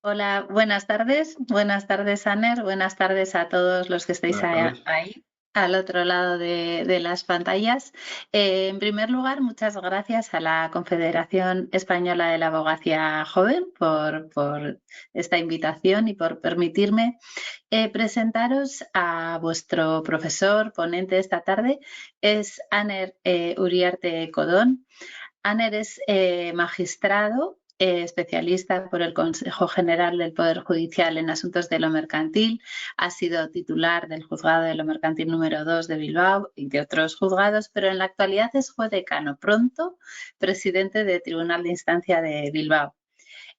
Hola, buenas tardes, Aner, buenas tardes a todos los que estáis Buenas tardes. ahí, al otro lado de las pantallas. En primer lugar, muchas gracias a la Confederación Española de la Abogacía Joven por esta invitación y por permitirme presentaros a vuestro profesor ponente esta tarde. Es Aner Uriarte Codón. Aner es magistrado, especialista por el Consejo General del Poder Judicial en Asuntos de lo Mercantil, ha sido titular del Juzgado de lo Mercantil número 2 de Bilbao y de otros juzgados, pero en la actualidad es juez decano, pronto presidente del Tribunal de Instancia de Bilbao.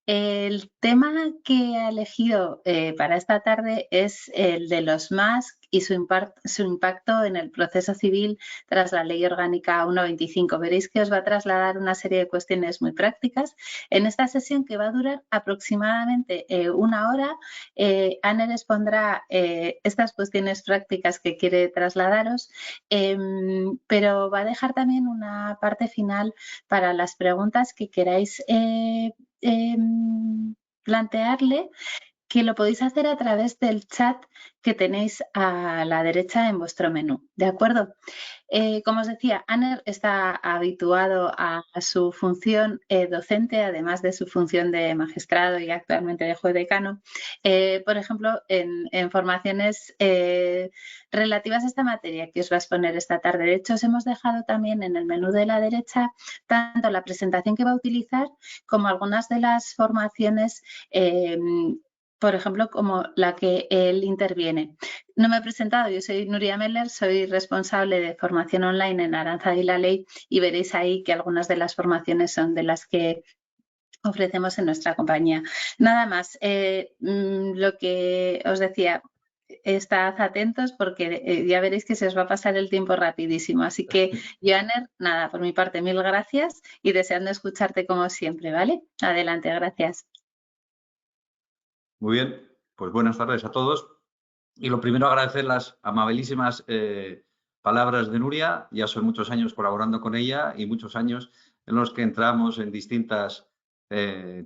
El tema que ha elegido para esta tarde es el de los MASC y su impacto en el proceso civil tras la Ley Orgánica 1.25. Veréis que os va a trasladar una serie de cuestiones muy prácticas. En esta sesión, que va a durar aproximadamente una hora, Aner expondrá estas cuestiones prácticas que quiere trasladaros, pero va a dejar también una parte final para las preguntas que queráis eh, plantearle, que lo podéis hacer a través del chat que tenéis a la derecha en vuestro menú, ¿de acuerdo? Como os decía, Aner está habituado a su función docente, además de su función de magistrado y actualmente de juez decano, por ejemplo, en formaciones relativas a esta materia que os va a exponer esta tarde. De hecho, os hemos dejado también en el menú de la derecha tanto la presentación que va a utilizar como algunas de las formaciones, por ejemplo, como la que él interviene. No me he presentado, yo soy Nuria Meller, soy responsable de formación online en Aranza y la Ley, y veréis ahí que algunas de las formaciones son de las que ofrecemos en nuestra compañía. Nada más, lo que os decía, estad atentos porque ya veréis que se os va a pasar el tiempo rapidísimo. Así que, Joaner, nada, por mi parte, mil gracias y deseando escucharte como siempre, ¿vale? Adelante, gracias. Muy bien, pues buenas tardes a todos. Y lo primero, agradecer las amabilísimas palabras de Nuria. Ya son muchos años colaborando con ella y muchos años en los que entramos en distintas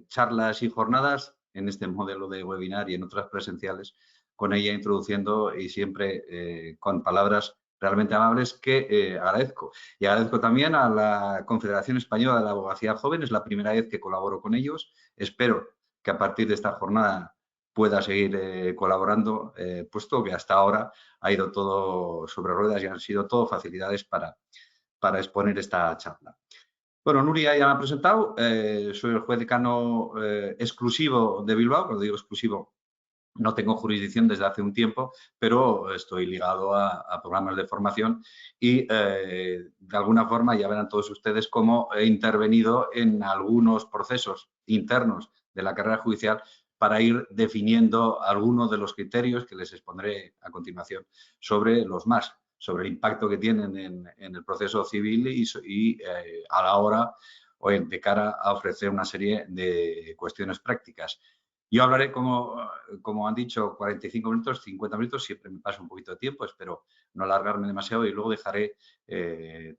charlas y jornadas en este modelo de webinar y en otras presenciales, con ella introduciendo y siempre con palabras realmente amables que agradezco. Y agradezco también a la Confederación Española de la Abogacía Joven. Es la primera vez que colaboro con ellos. Espero que a partir de esta jornada pueda seguir colaborando, puesto que hasta ahora ha ido todo sobre ruedas y han sido todo facilidades para exponer esta charla. Bueno, Nuria ya me ha presentado, soy el juez decano exclusivo de Bilbao. Cuando digo exclusivo, no tengo jurisdicción desde hace un tiempo, pero estoy ligado a programas de formación y de alguna forma ya verán todos ustedes cómo he intervenido en algunos procesos internos de la carrera judicial para ir definiendo algunos de los criterios que les expondré a continuación sobre los más, sobre el impacto que tienen en el proceso civil y a la hora o de cara a ofrecer una serie de cuestiones prácticas. Yo hablaré, como han dicho, 45 minutos, 50 minutos, siempre me paso un poquito de tiempo, espero no alargarme demasiado y luego dejaré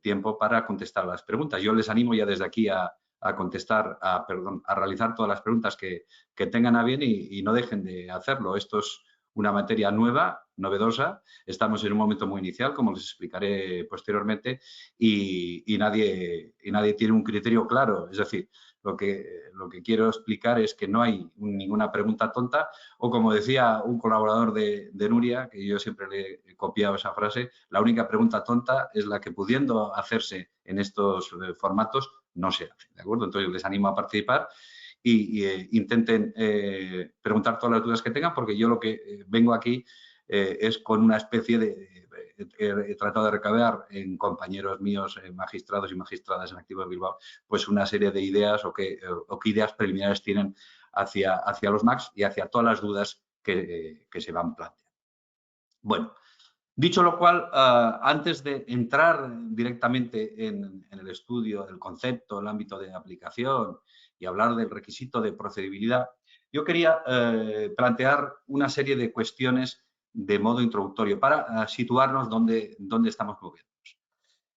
tiempo para contestar las preguntas. Yo les animo ya desde aquí a contestar, a realizar todas las preguntas que tengan a bien y no dejen de hacerlo. Esto es una materia nueva, novedosa, estamos en un momento muy inicial, como les explicaré posteriormente, y nadie tiene un criterio claro, es decir, lo que quiero explicar es que no hay ninguna pregunta tonta o, como decía un colaborador de Nuria, que yo siempre le he copiado esa frase, la única pregunta tonta es la que, pudiendo hacerse en estos formatos, no se hace, ¿de acuerdo? Entonces, les animo a participar y intenten preguntar todas las dudas que tengan, porque yo lo que vengo aquí es con una especie de... He tratado de recabar en compañeros míos, magistrados y magistradas en activo de Bilbao, pues una serie de ideas o qué ideas preliminares tienen hacia los MACs y hacia todas las dudas que se van planteando. Bueno, dicho lo cual, antes de entrar directamente en el estudio del concepto, el ámbito de aplicación y hablar del requisito de procedibilidad, yo quería plantear una serie de cuestiones de modo introductorio para situarnos dónde estamos moviéndonos.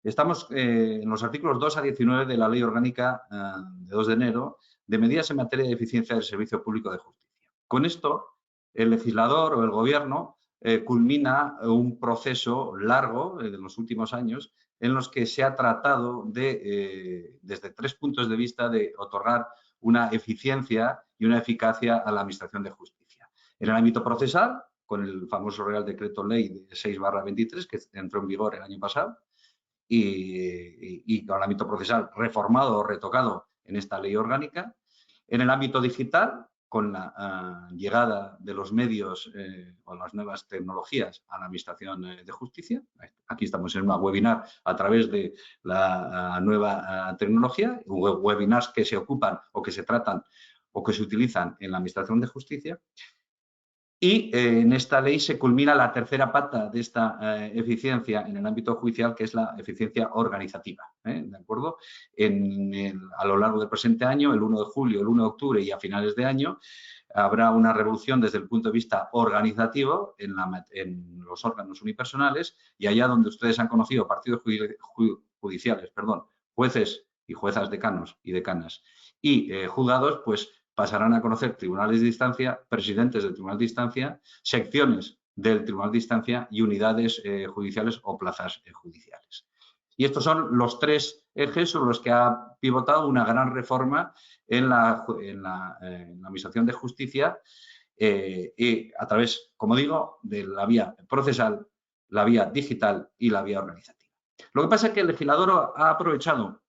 Estamos en los artículos 2 a 19 de la Ley Orgánica de 2 de enero de medidas en materia de eficiencia del servicio público de justicia. Con esto, el legislador o el gobierno culmina un proceso largo de los últimos años en los que se ha tratado de, desde 3 puntos de vista, de otorgar una eficiencia y una eficacia a la Administración de Justicia. En el ámbito procesal, con el famoso Real Decreto Ley de 6/23, que entró en vigor el año pasado, y con el ámbito procesal reformado o retocado en esta ley orgánica. En el ámbito digital, con la llegada de los medios o las nuevas tecnologías a la Administración de Justicia. Aquí estamos en una webinar a través de la nueva tecnología, webinars que se ocupan o que se tratan o que se utilizan en la Administración de Justicia. Y en esta ley se culmina la tercera pata de esta eficiencia en el ámbito judicial, que es la eficiencia organizativa. ¿De acuerdo? A lo largo del presente año, el 1 de julio, el 1 de octubre y a finales de año, habrá una revolución desde el punto de vista organizativo en los órganos unipersonales, y allá donde ustedes han conocido partidos judiciales, jueces y juezas decanos y decanas y juzgados, pues pasarán a conocer tribunales de instancia, presidentes del tribunal de instancia, secciones del tribunal de instancia y unidades judiciales o plazas judiciales. Y estos son los 3 ejes sobre los que ha pivotado una gran reforma en la Administración de Justicia y a través, como digo, de la vía procesal, la vía digital y la vía organizativa. Lo que pasa es que el legislador ha aprovechado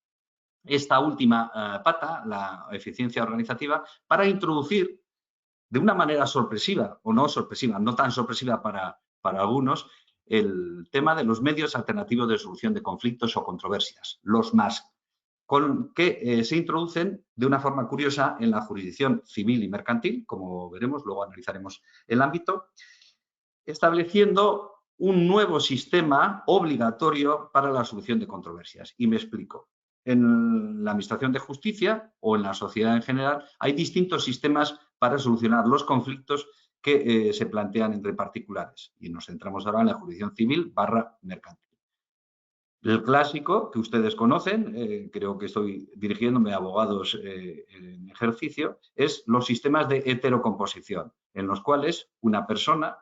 esta última pata, la eficiencia organizativa, para introducir de una manera sorpresiva o no sorpresiva, no tan sorpresiva para algunos, el tema de los medios alternativos de solución de conflictos o controversias, los MASC, con que se introducen de una forma curiosa en la jurisdicción civil y mercantil, como veremos, luego analizaremos el ámbito, estableciendo un nuevo sistema obligatorio para la solución de controversias. Y me explico. En la Administración de Justicia o en la sociedad en general hay distintos sistemas para solucionar los conflictos que se plantean entre particulares. Y nos centramos ahora en la jurisdicción civil / mercantil. El clásico, que ustedes conocen, creo que estoy dirigiéndome a abogados en ejercicio, es los sistemas de heterocomposición, en los cuales una persona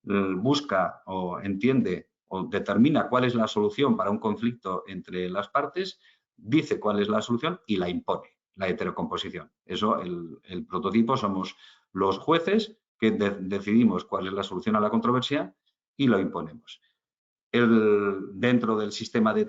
busca o entiende o determina cuál es la solución para un conflicto entre las partes, dice cuál es la solución y la impone, la heterocomposición. Eso, el prototipo somos los jueces que decidimos cuál es la solución a la controversia y lo imponemos. Dentro del sistema de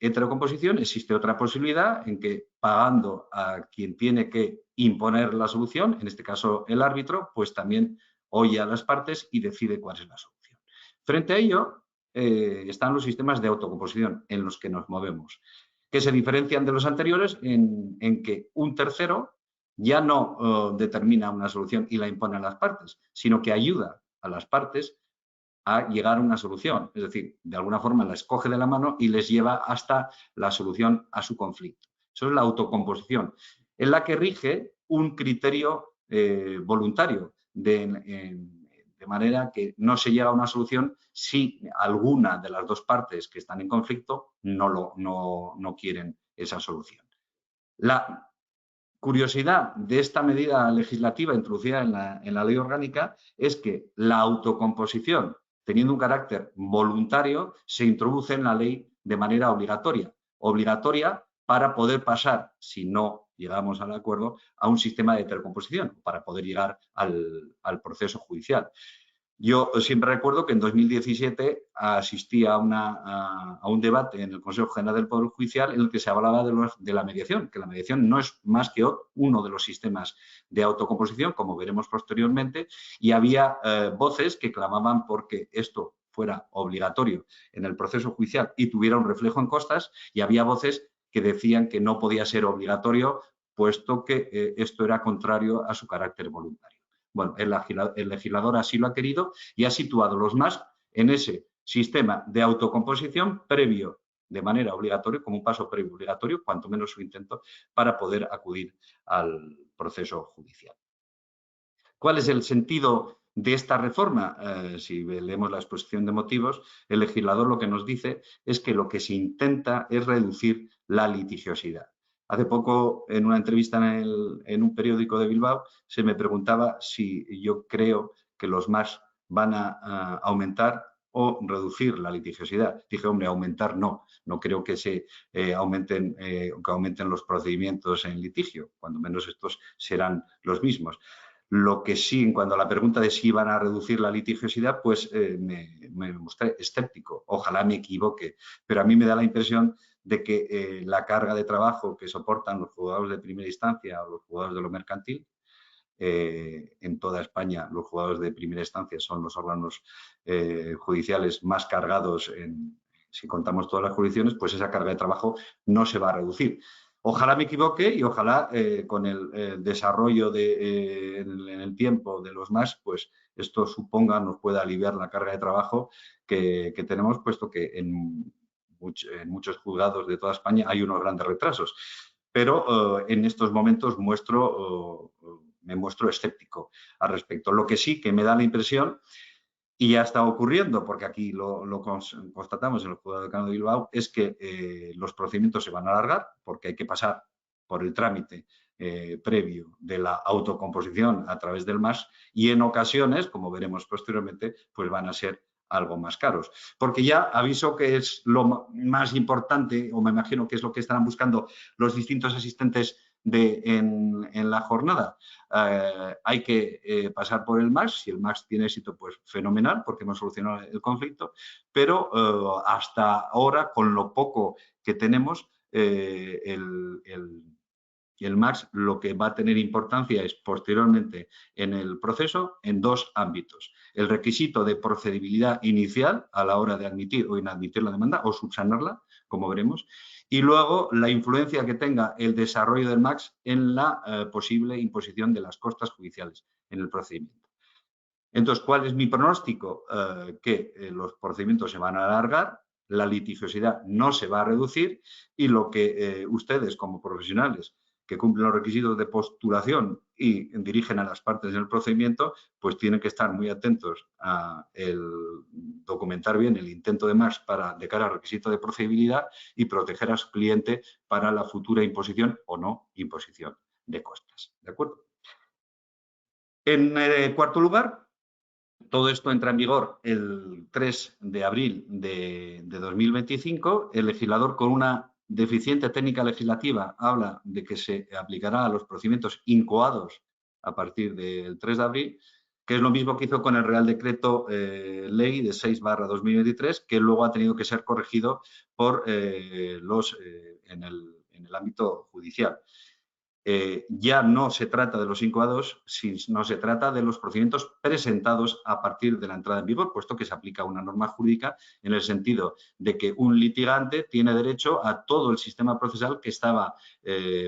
heterocomposición existe otra posibilidad en que, pagando a quien tiene que imponer la solución, en este caso el árbitro, pues también oye a las partes y decide cuál es la solución. Frente a ello están los sistemas de autocomposición en los que nos movemos, que se diferencian de los anteriores en que un tercero ya no determina una solución y la impone a las partes, sino que ayuda a las partes a llegar a una solución. Es decir, de alguna forma la escoge de la mano y les lleva hasta la solución a su conflicto. Eso es la autocomposición, en la que rige un criterio voluntario, de manera que no se llega a una solución si alguna de las dos partes que están en conflicto no quieren esa solución. La curiosidad de esta medida legislativa introducida en la ley orgánica es que la autocomposición, teniendo un carácter voluntario, se introduce en la ley de manera obligatoria. Obligatoria para poder pasar, si no llegamos al acuerdo, a un sistema de heterocomposición, para poder llegar al proceso judicial. Yo siempre recuerdo que en 2017 asistí a un debate en el Consejo General del Poder Judicial en el que se hablaba de la mediación, que la mediación no es más que uno de los sistemas de autocomposición, como veremos posteriormente, y había voces que clamaban porque esto fuera obligatorio en el proceso judicial y tuviera un reflejo en costas, y había voces que decían que no podía ser obligatorio, puesto que esto era contrario a su carácter voluntario. Bueno, el legislador así lo ha querido y ha situado los MASC en ese sistema de autocomposición previo, de manera obligatoria, como un paso previo obligatorio, cuanto menos su intento, para poder acudir al proceso judicial. ¿Cuál es el sentido de esta reforma? Si leemos la exposición de motivos, el legislador lo que nos dice es que lo que se intenta es reducir la litigiosidad. Hace poco, en una entrevista en un periódico de Bilbao, se me preguntaba si yo creo que los MAS van a aumentar o reducir la litigiosidad. Dije, hombre, aumentar no. No creo que se aumenten los procedimientos en litigio, cuando menos estos serán los mismos. Lo que sí, en cuanto a la pregunta de si van a reducir la litigiosidad, pues me mostré escéptico. Ojalá me equivoque, pero a mí me da la impresión de que la carga de trabajo que soportan los juzgados de primera instancia o los juzgados de lo mercantil, en toda España los juzgados de primera instancia son los órganos judiciales más cargados si contamos todas las jurisdicciones, pues esa carga de trabajo no se va a reducir. Ojalá me equivoque y ojalá con el desarrollo en el tiempo de los MAS, pues esto nos pueda aliviar la carga de trabajo que tenemos, puesto que en muchos juzgados de toda España hay unos grandes retrasos. Pero en estos momentos me muestro escéptico al respecto. Lo que sí que me da la impresión, y ya está ocurriendo, porque aquí lo constatamos en el Juzgado Decano de Bilbao, es que los procedimientos se van a alargar porque hay que pasar por el trámite previo de la autocomposición a través del MAS y en ocasiones, como veremos posteriormente, pues van a ser algo más caros. Porque ya aviso que es lo más importante, o me imagino que es lo que estarán buscando los distintos asistentes en la jornada. Hay que pasar por el MAS. Si el MAS tiene éxito, pues fenomenal, porque hemos solucionado el conflicto. Pero hasta ahora, con lo poco que tenemos, el MAS lo que va a tener importancia es posteriormente en el proceso en dos ámbitos. El requisito de procedibilidad inicial a la hora de admitir o inadmitir la demanda o subsanarla, como veremos, y luego la influencia que tenga el desarrollo del MAS en la posible imposición de las costas judiciales en el procedimiento. Entonces, ¿cuál es mi pronóstico? Que los procedimientos se van a alargar, la litigiosidad no se va a reducir y lo que ustedes como profesionales que cumplen los requisitos de postulación y dirigen a las partes del procedimiento, pues tienen que estar muy atentos a documentar bien el intento de MAS de cara al requisito de procedibilidad y proteger a su cliente para la futura imposición o no imposición de costas. ¿De acuerdo? En cuarto lugar, todo esto entra en vigor el 3 de abril de 2025. El legislador, con una deficiente técnica legislativa, habla de que se aplicará a los procedimientos incoados a partir del 3 de abril, que es lo mismo que hizo con el Real Decreto Ley de 6/2023, que luego ha tenido que ser corregido en el ámbito judicial. Ya no se trata de los incoados, sino se trata de los procedimientos presentados a partir de la entrada en vigor, puesto que se aplica una norma jurídica en el sentido de que un litigante tiene derecho a todo el sistema procesal que estaba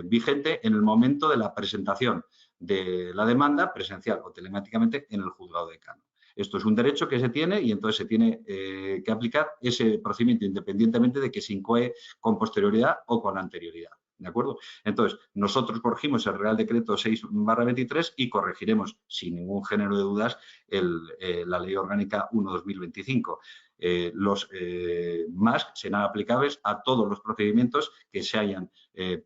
vigente en el momento de la presentación de la demanda presencial o telemáticamente en el juzgado decano. Esto es un derecho que se tiene y entonces se tiene que aplicar ese procedimiento independientemente de que se incoe con posterioridad o con anterioridad. ¿De acuerdo? Entonces, nosotros corregimos el Real Decreto 6/23 y corregiremos, sin ningún género de dudas, la Ley Orgánica 1/2025. Los MAS serán aplicables a todos los procedimientos que se hayan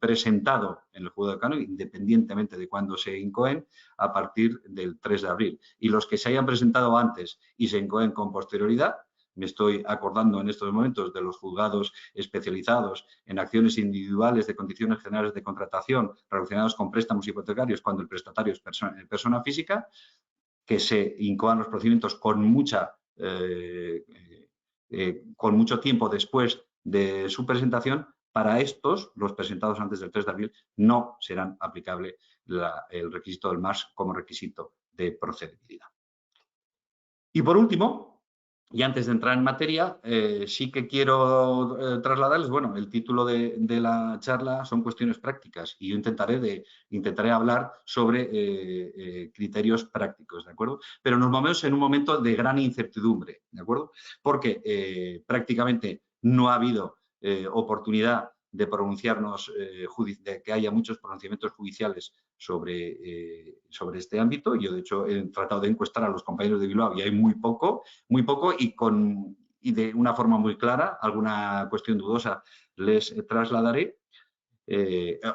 presentado en el juzgado decano, independientemente de cuándo se incoen, a partir del 3 de abril. Y los que se hayan presentado antes y se incoen con posterioridad, me estoy acordando en estos momentos de los juzgados especializados en acciones individuales de condiciones generales de contratación relacionadas con préstamos hipotecarios cuando el prestatario es persona física, que se incoan los procedimientos con mucho tiempo después de su presentación. Para estos, los presentados antes del 3 de abril, no serán aplicable el requisito del MAS como requisito de procedibilidad. Y por último, y antes de entrar en materia, sí que quiero trasladarles, bueno, el título de la charla son cuestiones prácticas y yo intentaré hablar sobre criterios prácticos, ¿de acuerdo? Pero nos movemos en un momento de gran incertidumbre, ¿de acuerdo? Porque prácticamente no ha habido oportunidad de pronunciarnos, de que haya muchos pronunciamientos judiciales sobre este ámbito. Yo, de hecho, he tratado de encuestar a los compañeros de Bilbao y hay muy poco y de una forma muy clara. Alguna cuestión dudosa les trasladaré.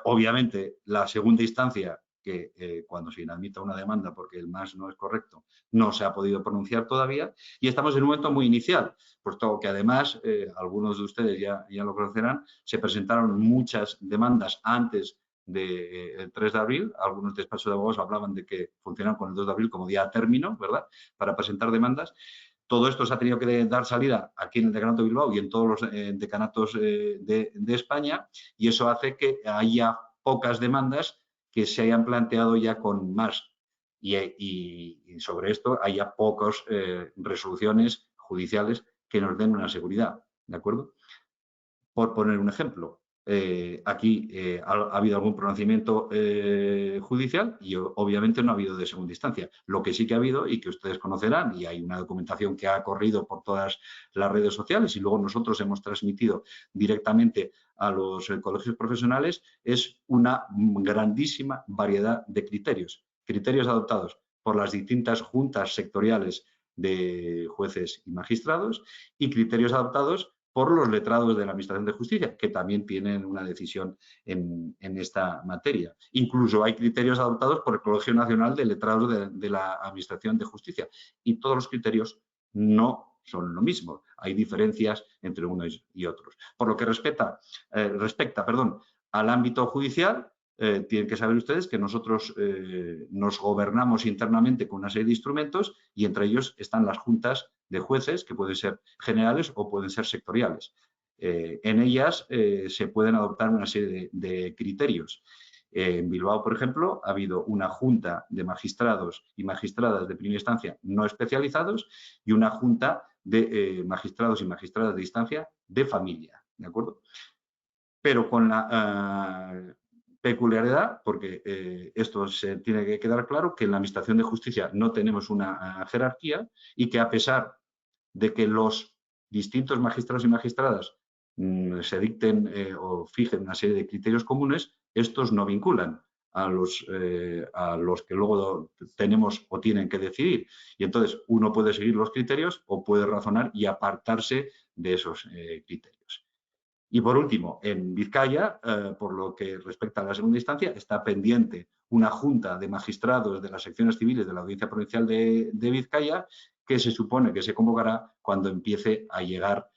Obviamente, la segunda instancia, que cuando se inadmita una demanda porque el MAS no es correcto, no se ha podido pronunciar todavía, y estamos en un momento muy inicial, puesto que además, algunos de ustedes ya lo conocerán, se presentaron muchas demandas antes del 3 de abril, algunos despachos de abogados hablaban de que funcionan con el 2 de abril como día término, ¿verdad?, para presentar demandas. Todo esto se ha tenido que dar salida aquí en el Decanato de Bilbao y en todos los decanatos de España, y eso hace que haya pocas demandas que se hayan planteado ya con más. Y sobre esto haya pocas resoluciones judiciales que nos den una seguridad, ¿de acuerdo? Por poner un ejemplo, aquí ha habido algún pronunciamiento judicial y obviamente no ha habido de segunda instancia. Lo que sí que ha habido y que ustedes conocerán, y hay una documentación que ha corrido por todas las redes sociales y luego nosotros hemos transmitido directamente a los colegios profesionales, es una grandísima variedad de criterios. Criterios adoptados por las distintas juntas sectoriales de jueces y magistrados y criterios adoptados por los letrados de la Administración de Justicia, que también tienen una decisión en esta materia. Incluso hay criterios adoptados por el Colegio Nacional de Letrados de la Administración de Justicia y todos los criterios no son lo mismo. Hay diferencias entre unos y otros. Por lo que respecta al ámbito judicial, tienen que saber ustedes que nosotros nos gobernamos internamente con una serie de instrumentos y entre ellos están las juntas de jueces, que pueden ser generales o pueden ser sectoriales. En ellas se pueden adoptar una serie de criterios. En Bilbao, por ejemplo, ha habido una junta de magistrados y magistradas de primera instancia no especializados y una junta de magistrados y magistradas de instancia de familia, ¿de acuerdo? Pero con la peculiaridad, porque esto se tiene que quedar claro, que en la Administración de Justicia no tenemos una jerarquía y que a pesar de que los distintos magistrados y magistradas se dicten o fijen una serie de criterios comunes, estos no vinculan a los que luego tenemos o tienen que decidir. Y entonces uno puede seguir los criterios o puede razonar y apartarse de esos criterios. Y por último, en Vizcaya, por lo que respecta a la segunda instancia, está pendiente una junta de magistrados de las secciones civiles de la Audiencia Provincial de Vizcaya, que se supone que se convocará cuando empiece a llegar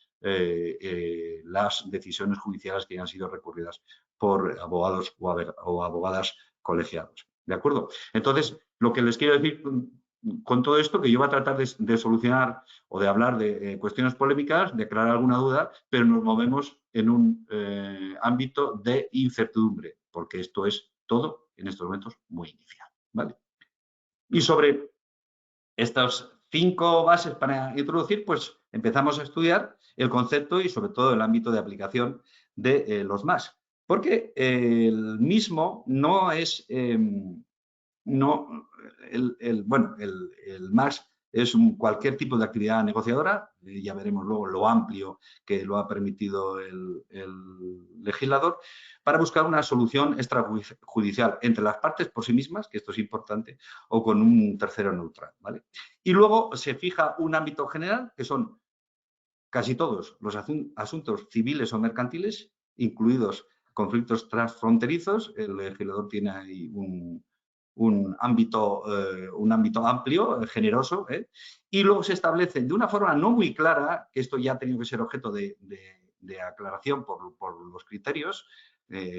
las decisiones judiciales que han sido recurridas por abogados o abogadas colegiados. ¿De acuerdo? Entonces, lo que les quiero decir con todo esto, que yo voy a tratar de solucionar o de hablar de cuestiones polémicas, de aclarar alguna duda, pero nos movemos en un ámbito de incertidumbre, porque esto es todo en estos momentos muy inicial, ¿vale? Y sobre estas 5 bases para introducir, pues empezamos a estudiar el concepto y sobre todo el ámbito de aplicación de los MAS, porque el mismo no es... el MAS es cualquier tipo de actividad negociadora, ya veremos luego lo amplio que lo ha permitido el legislador, para buscar una solución extrajudicial entre las partes por sí mismas, que esto es importante, o con un tercero neutral, ¿vale? Y luego se fija un ámbito general, que son casi todos los asuntos civiles o mercantiles, incluidos conflictos transfronterizos. El legislador tiene ahí un ámbito amplio, generoso, y luego se establece de una forma no muy clara, que esto ya ha tenido que ser objeto de aclaración por los criterios,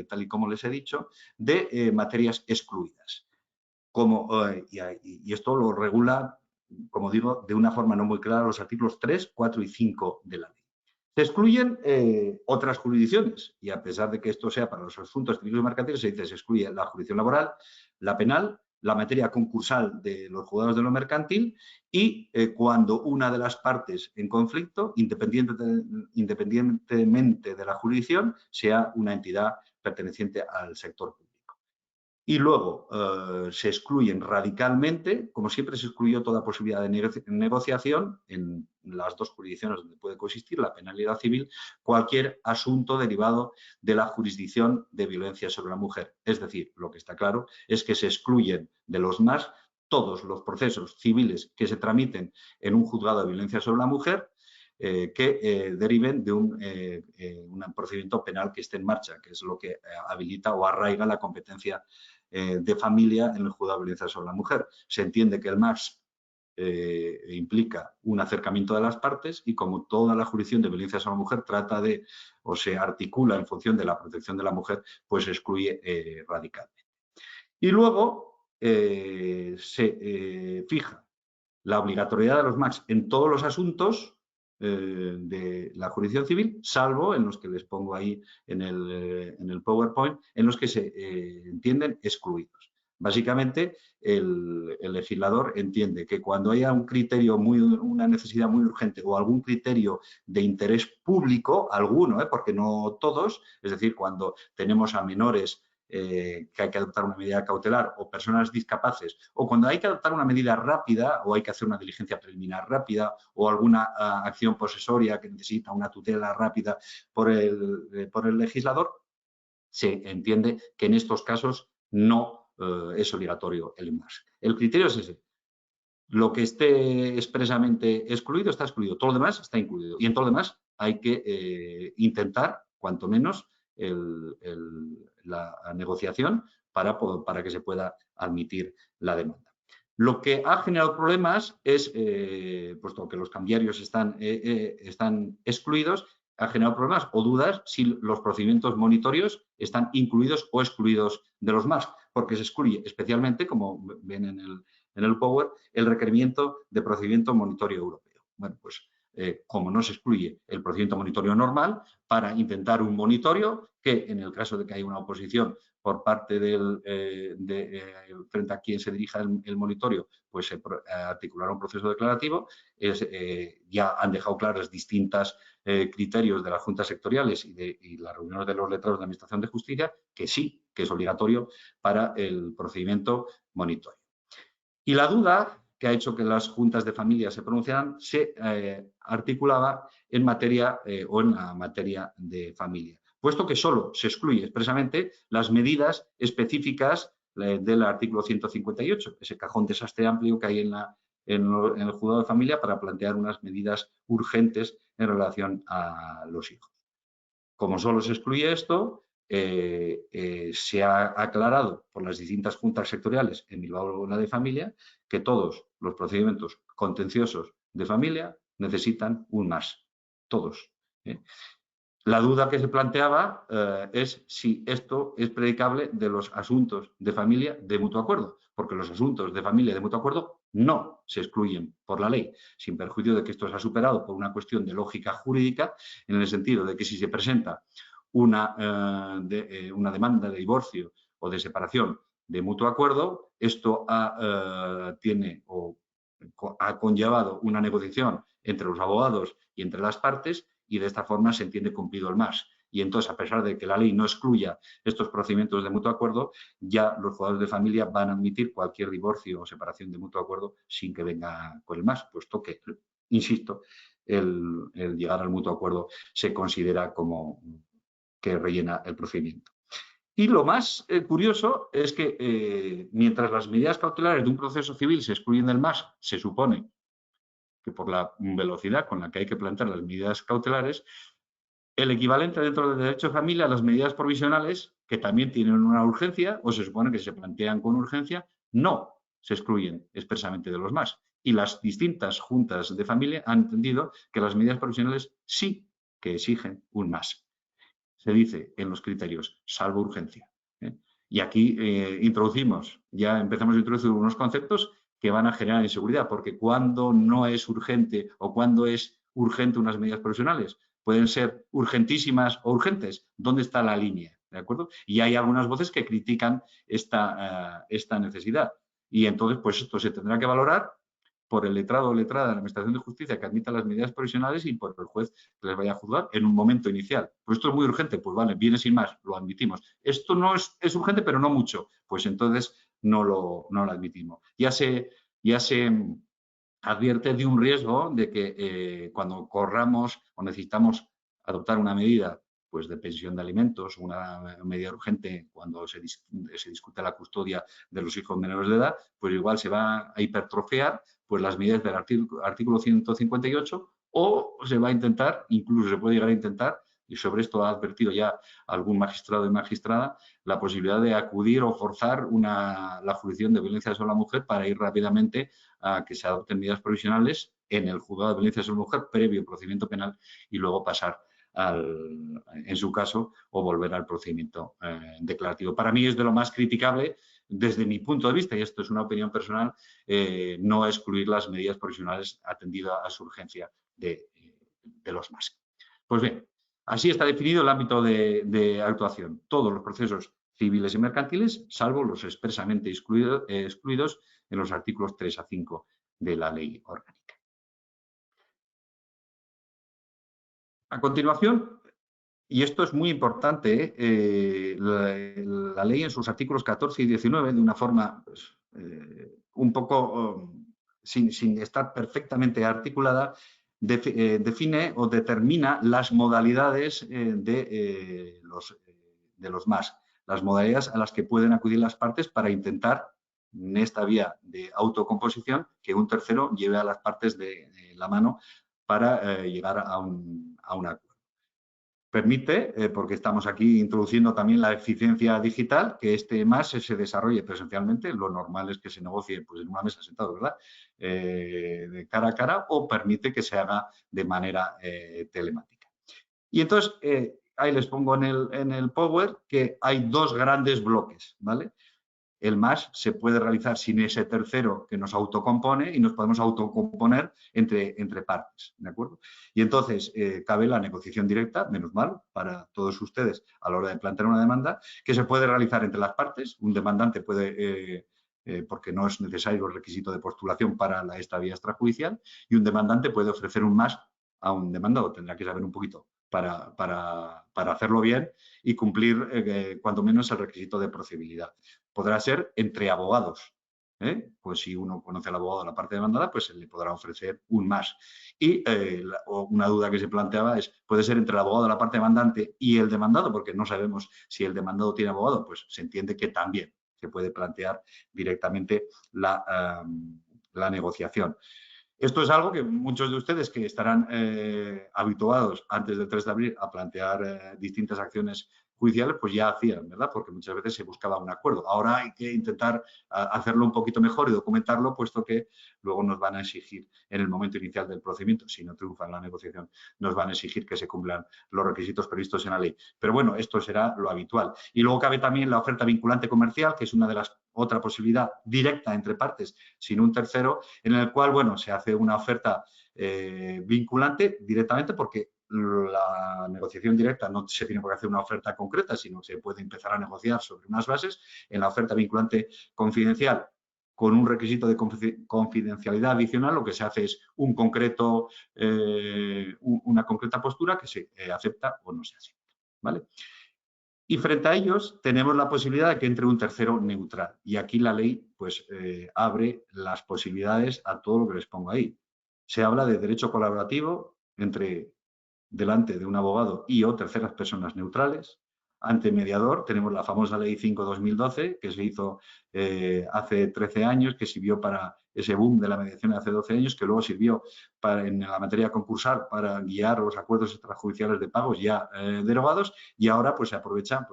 tal y como les he dicho, de materias excluidas. Y esto lo regula, como digo, de una forma no muy clara los artículos 3, 4 y 5 de la ley. Se excluyen otras jurisdicciones y a pesar de que esto sea para los asuntos civiles y mercantiles, se dice se excluye la jurisdicción laboral, la penal, la materia concursal de los juzgados de lo mercantil y cuando una de las partes en conflicto, independientemente de la jurisdicción, sea una entidad perteneciente al sector público. Y luego se excluyen radicalmente, como siempre se excluyó toda posibilidad de negociación en las dos jurisdicciones donde puede coexistir, la penal y la civil, cualquier asunto derivado de la jurisdicción de violencia sobre la mujer. Es decir, lo que está claro es que se excluyen de los MAS todos los procesos civiles que se tramiten en un juzgado de violencia sobre la mujer, que deriven de un procedimiento penal que esté en marcha, que es lo que habilita o arraiga la competencia de familia en el juzgado de violencia sobre la mujer. Se entiende que el MAS implica un acercamiento de las partes y como toda la jurisdicción de violencia sobre la mujer trata de o se articula en función de la protección de la mujer, pues excluye radicalmente. Y luego se fija la obligatoriedad de los MACs en todos los asuntos de la jurisdicción civil, salvo en los que les pongo ahí en el PowerPoint, en los que se entienden excluidos. Básicamente, el legislador entiende que cuando haya un criterio, una necesidad muy urgente o algún criterio de interés público, alguno, porque no todos, es decir, cuando tenemos a menores que hay que adoptar una medida cautelar o personas discapaces, o cuando hay que adoptar una medida rápida o hay que hacer una diligencia preliminar rápida o alguna acción posesoria que necesita una tutela rápida por el legislador, se entiende que en estos casos no es obligatorio el MAS. El criterio es ese. Lo que esté expresamente excluido está excluido, todo lo demás está incluido. Y en todo lo demás hay que intentar, cuanto menos, la negociación para que se pueda admitir la demanda. Lo que ha generado problemas es, puesto que los cambiarios están excluidos, ha generado problemas o dudas si los procedimientos monitorios están incluidos o excluidos de los MAS, porque se excluye especialmente, como ven en el Power, el requerimiento de procedimiento monitorio europeo. Bueno, pues como no se excluye el procedimiento monitorio normal, para intentar un monitorio que, en el caso de que haya una oposición por parte frente a quien se dirija el monitorio, pues se articulará un proceso declarativo. Ya han dejado claros distintos criterios de las juntas sectoriales y las reuniones de los letrados de Administración de Justicia, que sí, que es obligatorio para el procedimiento monitorio. Y la duda que ha hecho que las juntas de familia se pronunciaran se articulaba en materia o en la materia de familia, puesto que solo se excluye expresamente las medidas específicas del artículo 158, ese cajón desastre amplio que hay en el juzgado de familia para plantear unas medidas urgentes en relación a los hijos. Como solo se excluye esto, se ha aclarado por las distintas juntas sectoriales en Bilbao la de familia que todos los procedimientos contenciosos de familia necesitan un MAS, todos. La duda que se planteaba es si esto es predicable de los asuntos de familia de mutuo acuerdo, porque los asuntos de familia de mutuo acuerdo no se excluyen por la ley, sin perjuicio de que esto se ha superado por una cuestión de lógica jurídica, en el sentido de que si se presenta una demanda de divorcio o de separación de mutuo acuerdo, esto ha conllevado una negociación entre los abogados y entre las partes y de esta forma se entiende cumplido el MAS. Y entonces, a pesar de que la ley no excluya estos procedimientos de mutuo acuerdo, ya los juzgados de familia van a admitir cualquier divorcio o separación de mutuo acuerdo sin que venga con el MAS, puesto que, insisto, el llegar al mutuo acuerdo se considera como que rellena el procedimiento. Y lo más curioso es que mientras las medidas cautelares de un proceso civil se excluyen del MAS, se supone que por la velocidad con la que hay que plantear las medidas cautelares, el equivalente dentro del derecho de familia a las medidas provisionales, que también tienen una urgencia, o se supone que se plantean con urgencia, no se excluyen expresamente de los MAS. Y las distintas juntas de familia han entendido que las medidas provisionales sí que exigen un MAS. Se dice en los criterios, salvo urgencia. Y aquí ya empezamos a introducir unos conceptos que van a generar inseguridad, porque cuando no es urgente o cuando es urgente unas medidas provisionales, pueden ser urgentísimas o urgentes. ¿Dónde está la línea? ¿De acuerdo? Y hay algunas voces que critican esta necesidad. Y entonces, pues esto se tendrá que valorar por el letrado o letrada de la Administración de Justicia que admita las medidas provisionales y por el juez que les vaya a juzgar en un momento inicial. Pues esto es muy urgente, pues vale, viene sin más, lo admitimos. Esto no es urgente, pero no mucho, pues entonces no lo admitimos. Ya se advierte de un riesgo de que cuando corramos o necesitamos adoptar una medida pues de pensión de alimentos, una medida urgente cuando se discute la custodia de los hijos menores de edad, pues igual se va a hipertrofiar pues las medidas del artículo 158 o se va a intentar, incluso se puede llegar a intentar, y sobre esto ha advertido ya algún magistrado y magistrada, la posibilidad de acudir o forzar la jurisdicción de violencia sobre la mujer para ir rápidamente a que se adopten medidas provisionales en el juzgado de violencia sobre la mujer previo procedimiento penal y luego pasar en su caso, o volver al procedimiento declarativo. Para mí es de lo más criticable desde mi punto de vista, y esto es una opinión personal, no excluir las medidas provisionales atendidas a su urgencia de los MAS. Pues bien, así está definido el ámbito de actuación. Todos los procesos civiles y mercantiles, salvo los expresamente excluidos en los artículos 3 a 5 de la ley orgánica. A continuación, y esto es muy importante, la ley en sus artículos 14 y 19, de una forma pues, un poco sin estar perfectamente articulada, define o determina las modalidades de los MAS, las modalidades a las que pueden acudir las partes para intentar, en esta vía de autocomposición, que un tercero lleve a las partes de la mano para llegar a un acuerdo. Permite, porque estamos aquí introduciendo también la eficiencia digital, que este MAS se desarrolle presencialmente. Lo normal es que se negocie pues, en una mesa sentado, ¿verdad? De cara a cara, o permite que se haga de manera telemática. Y entonces, ahí les pongo en el Power que hay dos grandes bloques, ¿vale? El MAS se puede realizar sin ese tercero que nos autocompone y nos podemos autocomponer entre partes, ¿de acuerdo? Y entonces cabe la negociación directa, menos mal, para todos ustedes a la hora de plantear una demanda, que se puede realizar entre las partes. Un demandante puede, porque no es necesario el requisito de postulación para esta vía extrajudicial, y un demandante puede ofrecer un MAS a un demandado. Tendrá que saber un poquito para hacerlo bien y cumplir cuanto menos el requisito de procedibilidad. Podrá ser entre abogados. Pues si uno conoce al abogado de la parte demandada, pues se le podrá ofrecer un MAS. Y una duda que se planteaba es, ¿puede ser entre el abogado de la parte demandante y el demandado? Porque no sabemos si el demandado tiene abogado, pues se entiende que también se puede plantear directamente la negociación. Esto es algo que muchos de ustedes que estarán habituados antes del 3 de abril a plantear distintas acciones judiciales, pues ya hacían, ¿verdad? Porque muchas veces se buscaba un acuerdo. Ahora hay que intentar hacerlo un poquito mejor y documentarlo, puesto que luego nos van a exigir en el momento inicial del procedimiento, si no triunfa en la negociación, nos van a exigir que se cumplan los requisitos previstos en la ley. Pero bueno, esto será lo habitual. Y luego cabe también la oferta vinculante comercial, que es una de las otra posibilidad directa entre partes, sin un tercero, en el cual, bueno, se hace una oferta vinculante directamente porque la negociación directa no se tiene por qué hacer una oferta concreta, sino que se puede empezar a negociar sobre unas bases. En la oferta vinculante confidencial, con un requisito de confidencialidad adicional, lo que se hace es una concreta postura que se acepta o no se acepta, ¿vale? Y frente a ellos tenemos la posibilidad de que entre un tercero neutral. Y aquí la ley pues, abre las posibilidades a todo lo que les pongo ahí. Se habla de derecho colaborativo delante de un abogado y o terceras personas neutrales. Ante mediador tenemos la famosa Ley 5/2012, que se hizo hace 13 años, que sirvió para ese boom de la mediación hace 12 años, que luego sirvió en la materia concursal para guiar los acuerdos extrajudiciales de pagos ya derogados, y ahora pues se aprovecha,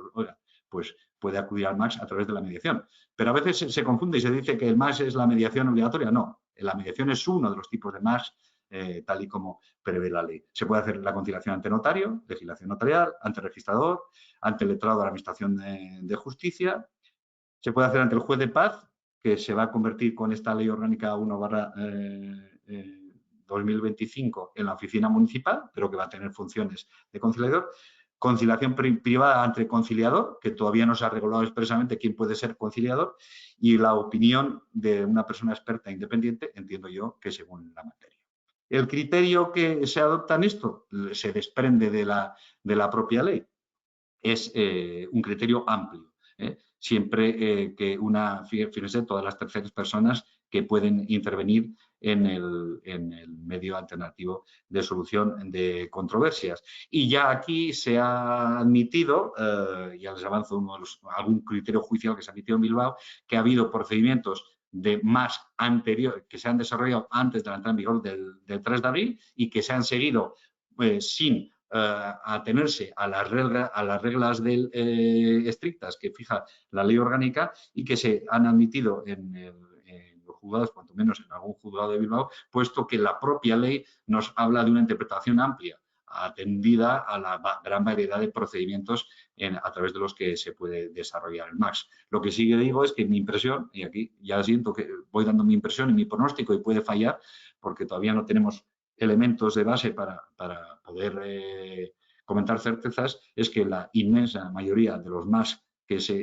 pues puede acudir al MAS a través de la mediación. Pero a veces se confunde y se dice que el MAS es la mediación obligatoria. No, la mediación es uno de los tipos de MAS tal y como prevé la ley. Se puede hacer la conciliación ante notario, legislación notarial, ante registrador, ante el letrado de la Administración de Justicia. Se puede hacer ante el juez de paz, que se va a convertir con esta ley orgánica 1/2025 en la oficina municipal, pero que va a tener funciones de conciliador. Conciliación privada ante conciliador, que todavía no se ha regulado expresamente quién puede ser conciliador, y la opinión de una persona experta e independiente, entiendo yo, que según la materia. El criterio que se adopta en esto se desprende de la propia ley. Es un criterio amplio. Siempre que fíjense, todas las terceras personas que pueden intervenir en el medio alternativo de solución de controversias. Y ya aquí se ha admitido, ya les avanzo algún criterio judicial que se ha admitido en Bilbao, que ha habido procedimientos de más anterior, que se han desarrollado antes de la entrada en vigor del 3 de abril y que se han seguido sin atenerse a las reglas estrictas que fija la ley orgánica y que se han admitido en los juzgados, cuanto menos en algún juzgado de Bilbao, puesto que la propia ley nos habla de una interpretación amplia, atendida a la gran variedad de procedimientos a través de los que se puede desarrollar el MAX. Lo que sí que digo es que mi impresión, y aquí ya siento que voy dando mi impresión y mi pronóstico y puede fallar, porque todavía no tenemos elementos de base para poder comentar certezas, es que la inmensa mayoría de los MAX que se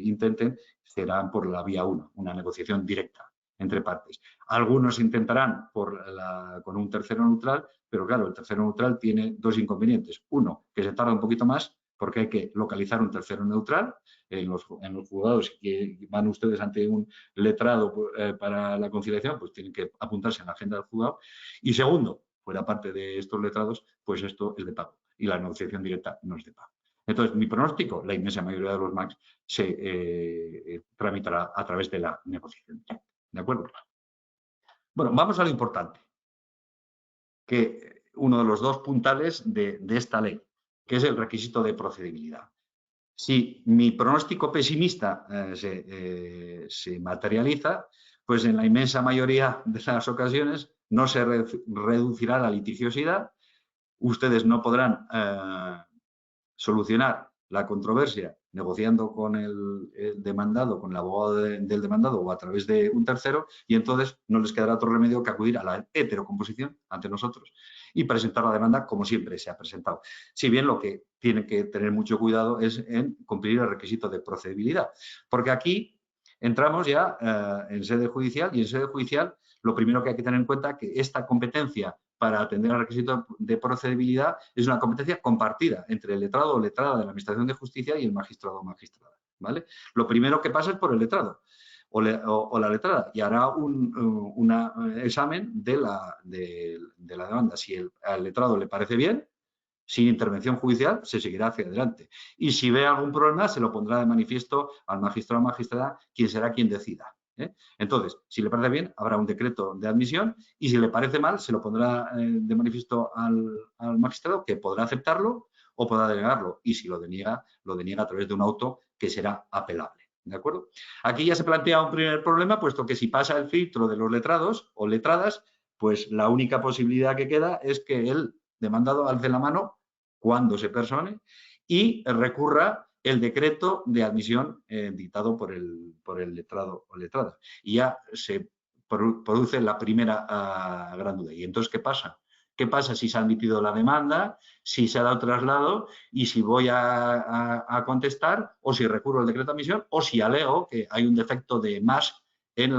intenten serán por la vía 1, una negociación directa entre partes. Algunos intentarán con un tercero neutral, pero claro, el tercero neutral tiene dos inconvenientes. Uno, que se tarda un poquito más porque hay que localizar un tercero neutral. En los juzgados que van ustedes ante un letrado para la conciliación, pues tienen que apuntarse en la agenda del juzgado. Y segundo, fuera parte de estos letrados, pues esto es de pago y la negociación directa no es de pago. Entonces, mi pronóstico, la inmensa mayoría de los MAX se tramitará a través de la negociación directa. ¿De acuerdo? Bueno, vamos a lo importante, que uno de los dos puntales de esta ley, que es el requisito de procedibilidad. Si mi pronóstico pesimista se materializa, pues en la inmensa mayoría de las ocasiones no se reducirá la litigiosidad, ustedes no podrán solucionar la controversia negociando con el demandado, con el abogado del demandado o a través de un tercero, y entonces no les quedará otro remedio que acudir a la heterocomposición ante nosotros y presentar la demanda como siempre se ha presentado. Si bien lo que tienen que tener mucho cuidado es en cumplir el requisito de procedibilidad, porque aquí entramos ya en sede judicial y en sede judicial lo primero que hay que tener en cuenta es que esta competencia para atender al requisito de procedibilidad es una competencia compartida entre el letrado o letrada de la Administración de Justicia y el magistrado o magistrada, ¿vale? Lo primero que pasa es por el letrado o la letrada y hará un examen de la demanda. Si al letrado le parece bien, sin intervención judicial, se seguirá hacia adelante. Y si ve algún problema, se lo pondrá de manifiesto al magistrado o magistrada, quien será quien decida. Entonces, si le parece bien, habrá un decreto de admisión y si le parece mal, se lo pondrá de manifiesto al magistrado, que podrá aceptarlo o podrá denegarlo. Y si lo deniega a través de un auto que será apelable. ¿De acuerdo? Aquí ya se plantea un primer problema, puesto que si pasa el filtro de los letrados o letradas, pues la única posibilidad que queda es que el demandado alce la mano cuando se persone y recurra el decreto de admisión dictado por el letrado o letrada. Y ya se produce la primera gran duda. ¿Y entonces qué pasa? ¿Qué pasa si se ha admitido la demanda, si se ha dado traslado y si voy a contestar o si recurro al decreto de admisión o si alego que hay un defecto de más en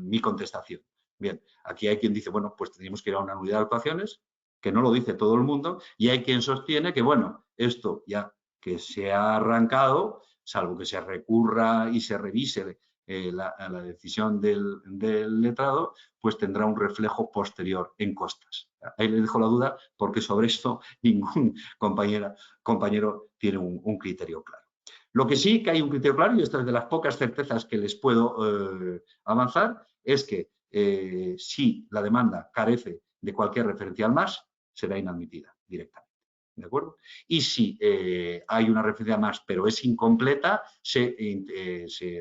mi contestación? Bien, aquí hay quien dice, bueno, pues tendríamos que ir a una nulidad de actuaciones, que no lo dice todo el mundo, y hay quien sostiene que, bueno, esto ya que se ha arrancado, salvo que se recurra y se revise la decisión del letrado, pues tendrá un reflejo posterior en costas. Ahí le dejo la duda porque sobre esto ningún compañero tiene un criterio claro. Lo que sí que hay un criterio claro, y esto es de las pocas certezas que les puedo avanzar, es que si la demanda carece de cualquier referencia al más, será inadmitida directamente. ¿De acuerdo? Y si hay una referencia más, pero es incompleta, se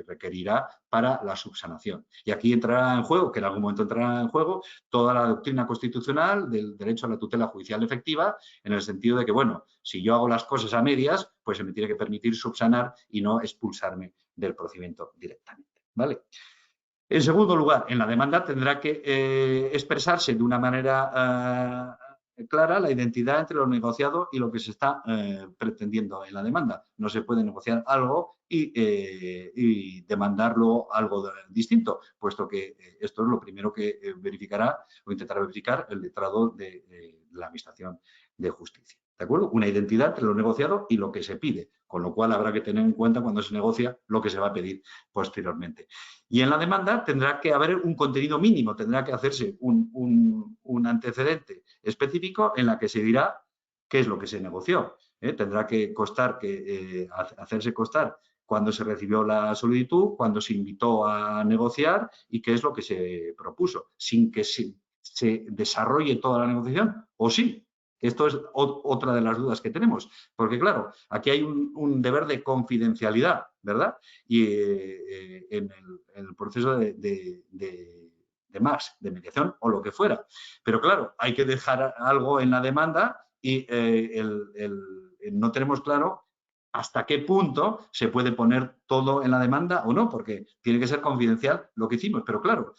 requerirá para la subsanación. Y aquí entrará en juego, que en algún momento entrará en juego, toda la doctrina constitucional del derecho a la tutela judicial efectiva, en el sentido de que, bueno, si yo hago las cosas a medias, pues se me tiene que permitir subsanar y no expulsarme del procedimiento directamente. ¿Vale? En segundo lugar, en la demanda tendrá que expresarse de una manera clara la identidad entre lo negociado y lo que se está pretendiendo en la demanda. No se puede negociar algo y demandarlo algo distinto, puesto que esto es lo primero que verificará o intentará verificar el letrado de la Administración de Justicia. ¿De acuerdo? Una identidad entre lo negociado y lo que se pide, con lo cual habrá que tener en cuenta cuando se negocia lo que se va a pedir posteriormente. Y en la demanda tendrá que haber un contenido mínimo, tendrá que hacerse un antecedente específico en la que se dirá qué es lo que se negoció. Tendrá que hacerse constar cuándo se recibió la solicitud, cuándo se invitó a negociar y qué es lo que se propuso, sin que se desarrolle toda la negociación, o sí. Esto es otra de las dudas que tenemos, porque claro, aquí hay un deber de confidencialidad, ¿verdad? Y en el proceso de MAS, de mediación o lo que fuera. Pero claro, hay que dejar algo en la demanda y no tenemos claro hasta qué punto se puede poner todo en la demanda o no, porque tiene que ser confidencial lo que hicimos. Pero claro,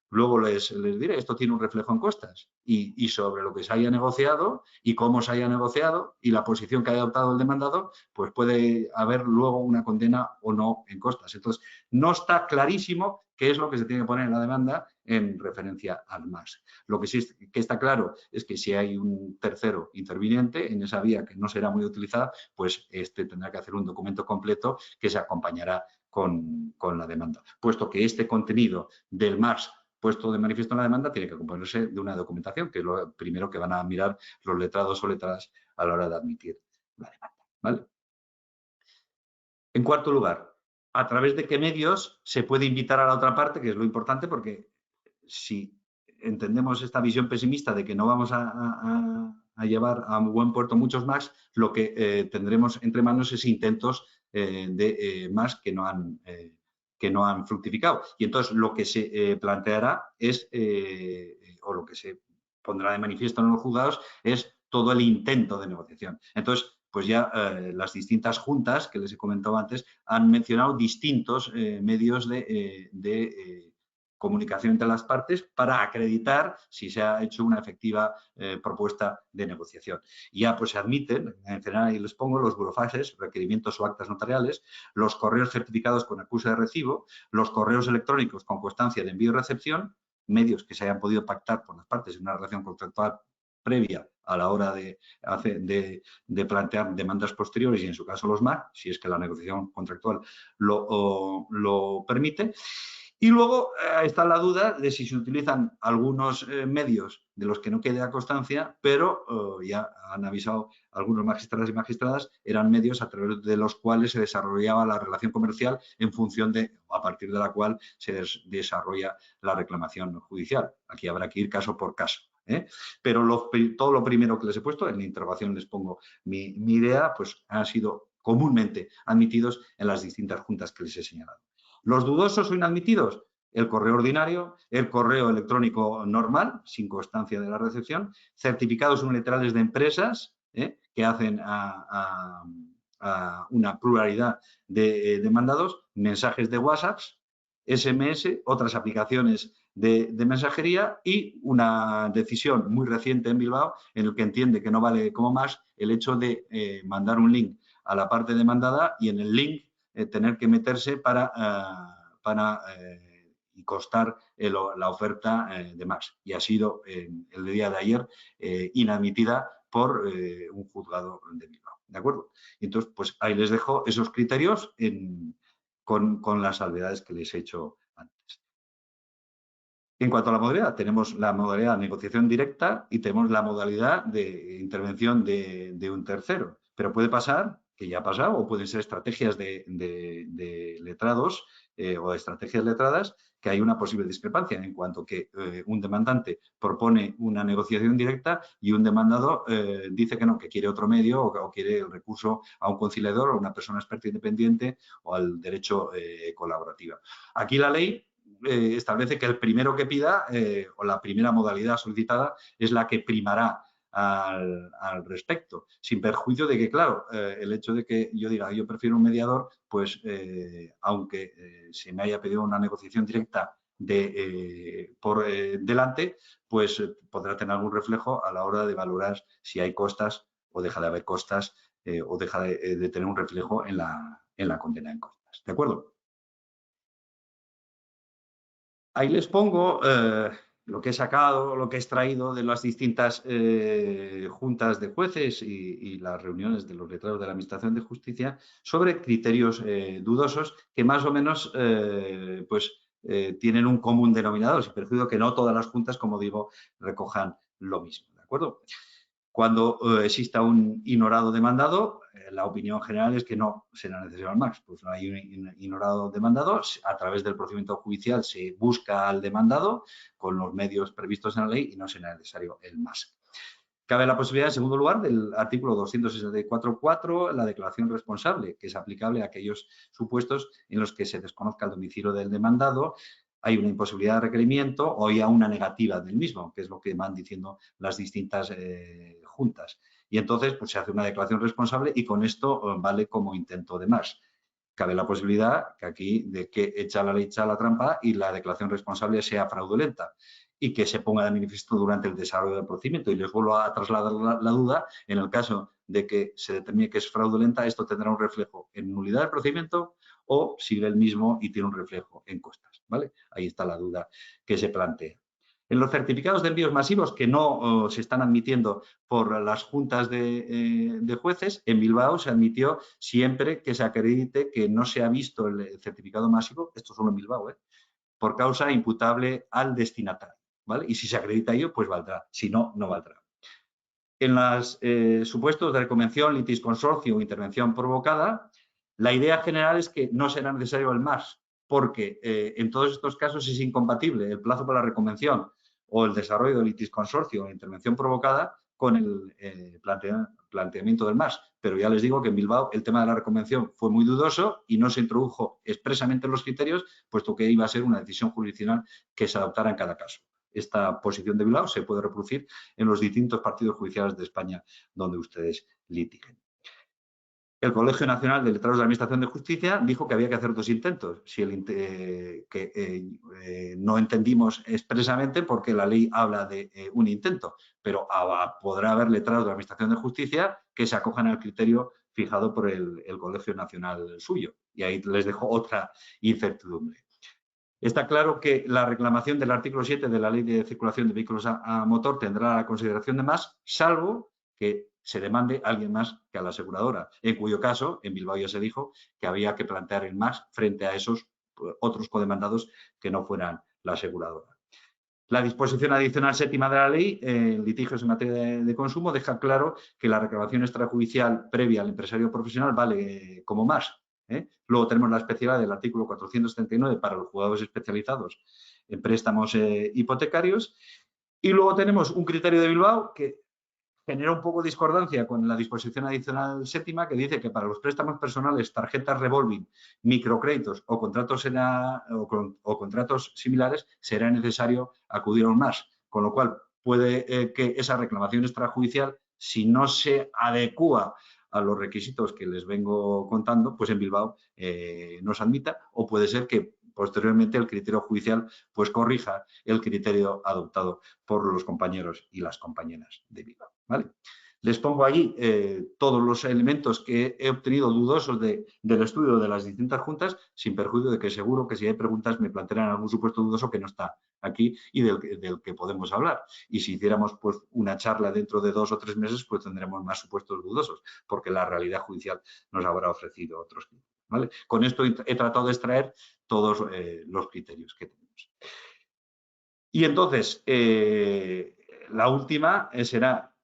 luego les diré, esto tiene un reflejo en costas y sobre lo que se haya negociado y cómo se haya negociado y la posición que haya adoptado el demandado, pues puede haber luego una condena o no en costas. Entonces, no está clarísimo qué es lo que se tiene que poner en la demanda en referencia al MAS. Lo que sí que está claro es que si hay un tercero interviniente en esa vía que no será muy utilizada, pues este tendrá que hacer un documento completo que se acompañará con la demanda. Puesto que este contenido del MAS puesto de manifiesto en la demanda tiene que componerse de una documentación, que es lo primero que van a mirar los letrados o letradas a la hora de admitir la demanda. ¿Vale? En cuarto lugar, ¿a través de qué medios se puede invitar a la otra parte? Que es lo importante, porque si entendemos esta visión pesimista de que no vamos a llevar a buen puerto muchos más, lo que tendremos entre manos es intentos de más que no han fructificado. Y entonces lo que se planteará es, o lo que se pondrá de manifiesto en los juzgados, es todo el intento de negociación. Entonces, pues ya las distintas juntas que les he comentado antes han mencionado distintos medios de comunicación entre las partes para acreditar si se ha hecho una efectiva propuesta de negociación. Y ya pues se admiten, en general ahí les pongo los burofaxes, requerimientos o actas notariales, los correos certificados con acuse de recibo, los correos electrónicos con constancia de envío y recepción, medios que se hayan podido pactar por las partes en una relación contractual previa a la hora de plantear demandas posteriores y en su caso los MAC, si es que la negociación contractual lo permite. Y luego está la duda de si se utilizan algunos medios de los que no queda constancia, pero ya han avisado algunos magistrados y magistradas, eran medios a través de los cuales se desarrollaba la relación comercial en función de, a partir de la cual se desarrolla la reclamación judicial. Aquí habrá que ir caso por caso. Pero todo lo primero que les he puesto, en la interrogación les pongo mi idea, pues han sido comúnmente admitidos en las distintas juntas que les he señalado. Los dudosos o inadmitidos, el correo ordinario, el correo electrónico normal, sin constancia de la recepción, certificados unilaterales de empresas que hacen a una pluralidad de demandados, mensajes de WhatsApp, SMS, otras aplicaciones de mensajería y una decisión muy reciente en Bilbao en el que entiende que no vale como más el hecho de mandar un link a la parte demandada y en el link tener que meterse para y costar la oferta de más. Y ha sido el día de ayer inadmitida por un juzgado de Bilbao. ¿De acuerdo? Entonces, pues ahí les dejo esos criterios con las salvedades que les he hecho antes. En cuanto a la modalidad, tenemos la modalidad de negociación directa y tenemos la modalidad de intervención de un tercero. Pero puede pasar, que ya ha pasado, o pueden ser estrategias de letrados o estrategias letradas, que hay una posible discrepancia en cuanto que un demandante propone una negociación directa y un demandado dice que no, que quiere otro medio o quiere el recurso a un conciliador o a una persona experta independiente o al derecho colaborativo. Aquí la ley establece que el primero que pida o la primera modalidad solicitada es la que primará al respecto, sin perjuicio de que, claro, el hecho de que yo diga yo prefiero un mediador, pues aunque se me haya pedido una negociación directa por delante, pues podrá tener algún reflejo a la hora de valorar si hay costas o deja de haber costas o deja de tener un reflejo en la condena en costas. ¿De acuerdo? Ahí les pongo lo que he sacado, lo que he extraído de las distintas juntas de jueces y las reuniones de los letrados de la Administración de Justicia sobre criterios dudosos que más o menos tienen un común denominador, sin perjuicio que no todas las juntas, como digo, recojan lo mismo. ¿De acuerdo? Cuando exista un ignorado demandado, la opinión general es que no será necesario el MAX. Pues no hay un ignorado demandado. A través del procedimiento judicial se busca al demandado con los medios previstos en la ley y no será necesario el MAX. Cabe la posibilidad, en segundo lugar, del artículo 264.4, la declaración responsable, que es aplicable a aquellos supuestos en los que se desconozca el domicilio del demandado, hay una imposibilidad de requerimiento o hay una negativa del mismo, que es lo que van diciendo las distintas juntas. Y entonces pues, se hace una declaración responsable y con esto vale como intento de más. Cabe la posibilidad que aquí de que echa la ley, echa la trampa y la declaración responsable sea fraudulenta y que se ponga de manifiesto durante el desarrollo del procedimiento. Y les vuelvo a trasladar la duda, en el caso de que se determine que es fraudulenta, esto tendrá un reflejo en nulidad del procedimiento o sigue el mismo y tiene un reflejo en costas, ¿vale? Ahí está la duda que se plantea. En los certificados de envíos masivos que no se están admitiendo por las juntas de jueces, en Bilbao se admitió siempre que se acredite que no se ha visto el certificado masivo, esto solo en Bilbao, por causa imputable al destinatario, ¿vale? Y si se acredita ello, pues valdrá, si no, no valdrá. En los supuestos de reconvención, litisconsorcio o intervención provocada, la idea general es que no será necesario el MAS, porque en todos estos casos es incompatible el plazo para la reconvención o el desarrollo del litisconsorcio o intervención provocada con el planteamiento del MAS. Pero ya les digo que en Bilbao el tema de la reconvención fue muy dudoso y no se introdujo expresamente en los criterios, puesto que iba a ser una decisión jurisdiccional que se adoptara en cada caso. Esta posición de Bilbao se puede reproducir en los distintos partidos judiciales de España donde ustedes litiguen. El Colegio Nacional de Letrados de la Administración de Justicia dijo que había que hacer dos intentos, no entendimos expresamente porque la ley habla de un intento, pero podrá haber letrados de la Administración de Justicia que se acojan al criterio fijado por el Colegio Nacional suyo. Y ahí les dejo otra incertidumbre. Está claro que la reclamación del artículo 7 de la Ley de Circulación de Vehículos a Motor tendrá la consideración de más, salvo que se demande a alguien más que a la aseguradora, en cuyo caso, en Bilbao ya se dijo que había que plantear el más frente a esos otros codemandados que no fueran la aseguradora. La disposición adicional séptima de la ley, en litigios en materia de consumo, deja claro que la reclamación extrajudicial previa al empresario profesional vale como más. Luego tenemos la especialidad del artículo 439 para los juzgados especializados en préstamos hipotecarios. Y luego tenemos un criterio de Bilbao que genera un poco de discordancia con la disposición adicional séptima que dice que para los préstamos personales, tarjetas revolving, microcréditos o contratos, contratos similares será necesario acudir a un MAS, con lo cual puede que esa reclamación extrajudicial, si no se adecúa a los requisitos que les vengo contando, pues en Bilbao no se admita, o puede ser que posteriormente el criterio judicial pues corrija el criterio adoptado por los compañeros y las compañeras de Bilbao, ¿vale? Les pongo ahí todos los elementos que he obtenido dudosos del estudio de las distintas juntas, sin perjuicio de que seguro que si hay preguntas me plantearán algún supuesto dudoso que no está aquí y del que podemos hablar. Y si hiciéramos pues, una charla dentro de 2 o 3 meses, pues tendremos más supuestos dudosos, porque la realidad judicial nos habrá ofrecido otros criterios, ¿vale? Con esto he tratado de extraer todos los criterios que tenemos. Y entonces, la última será,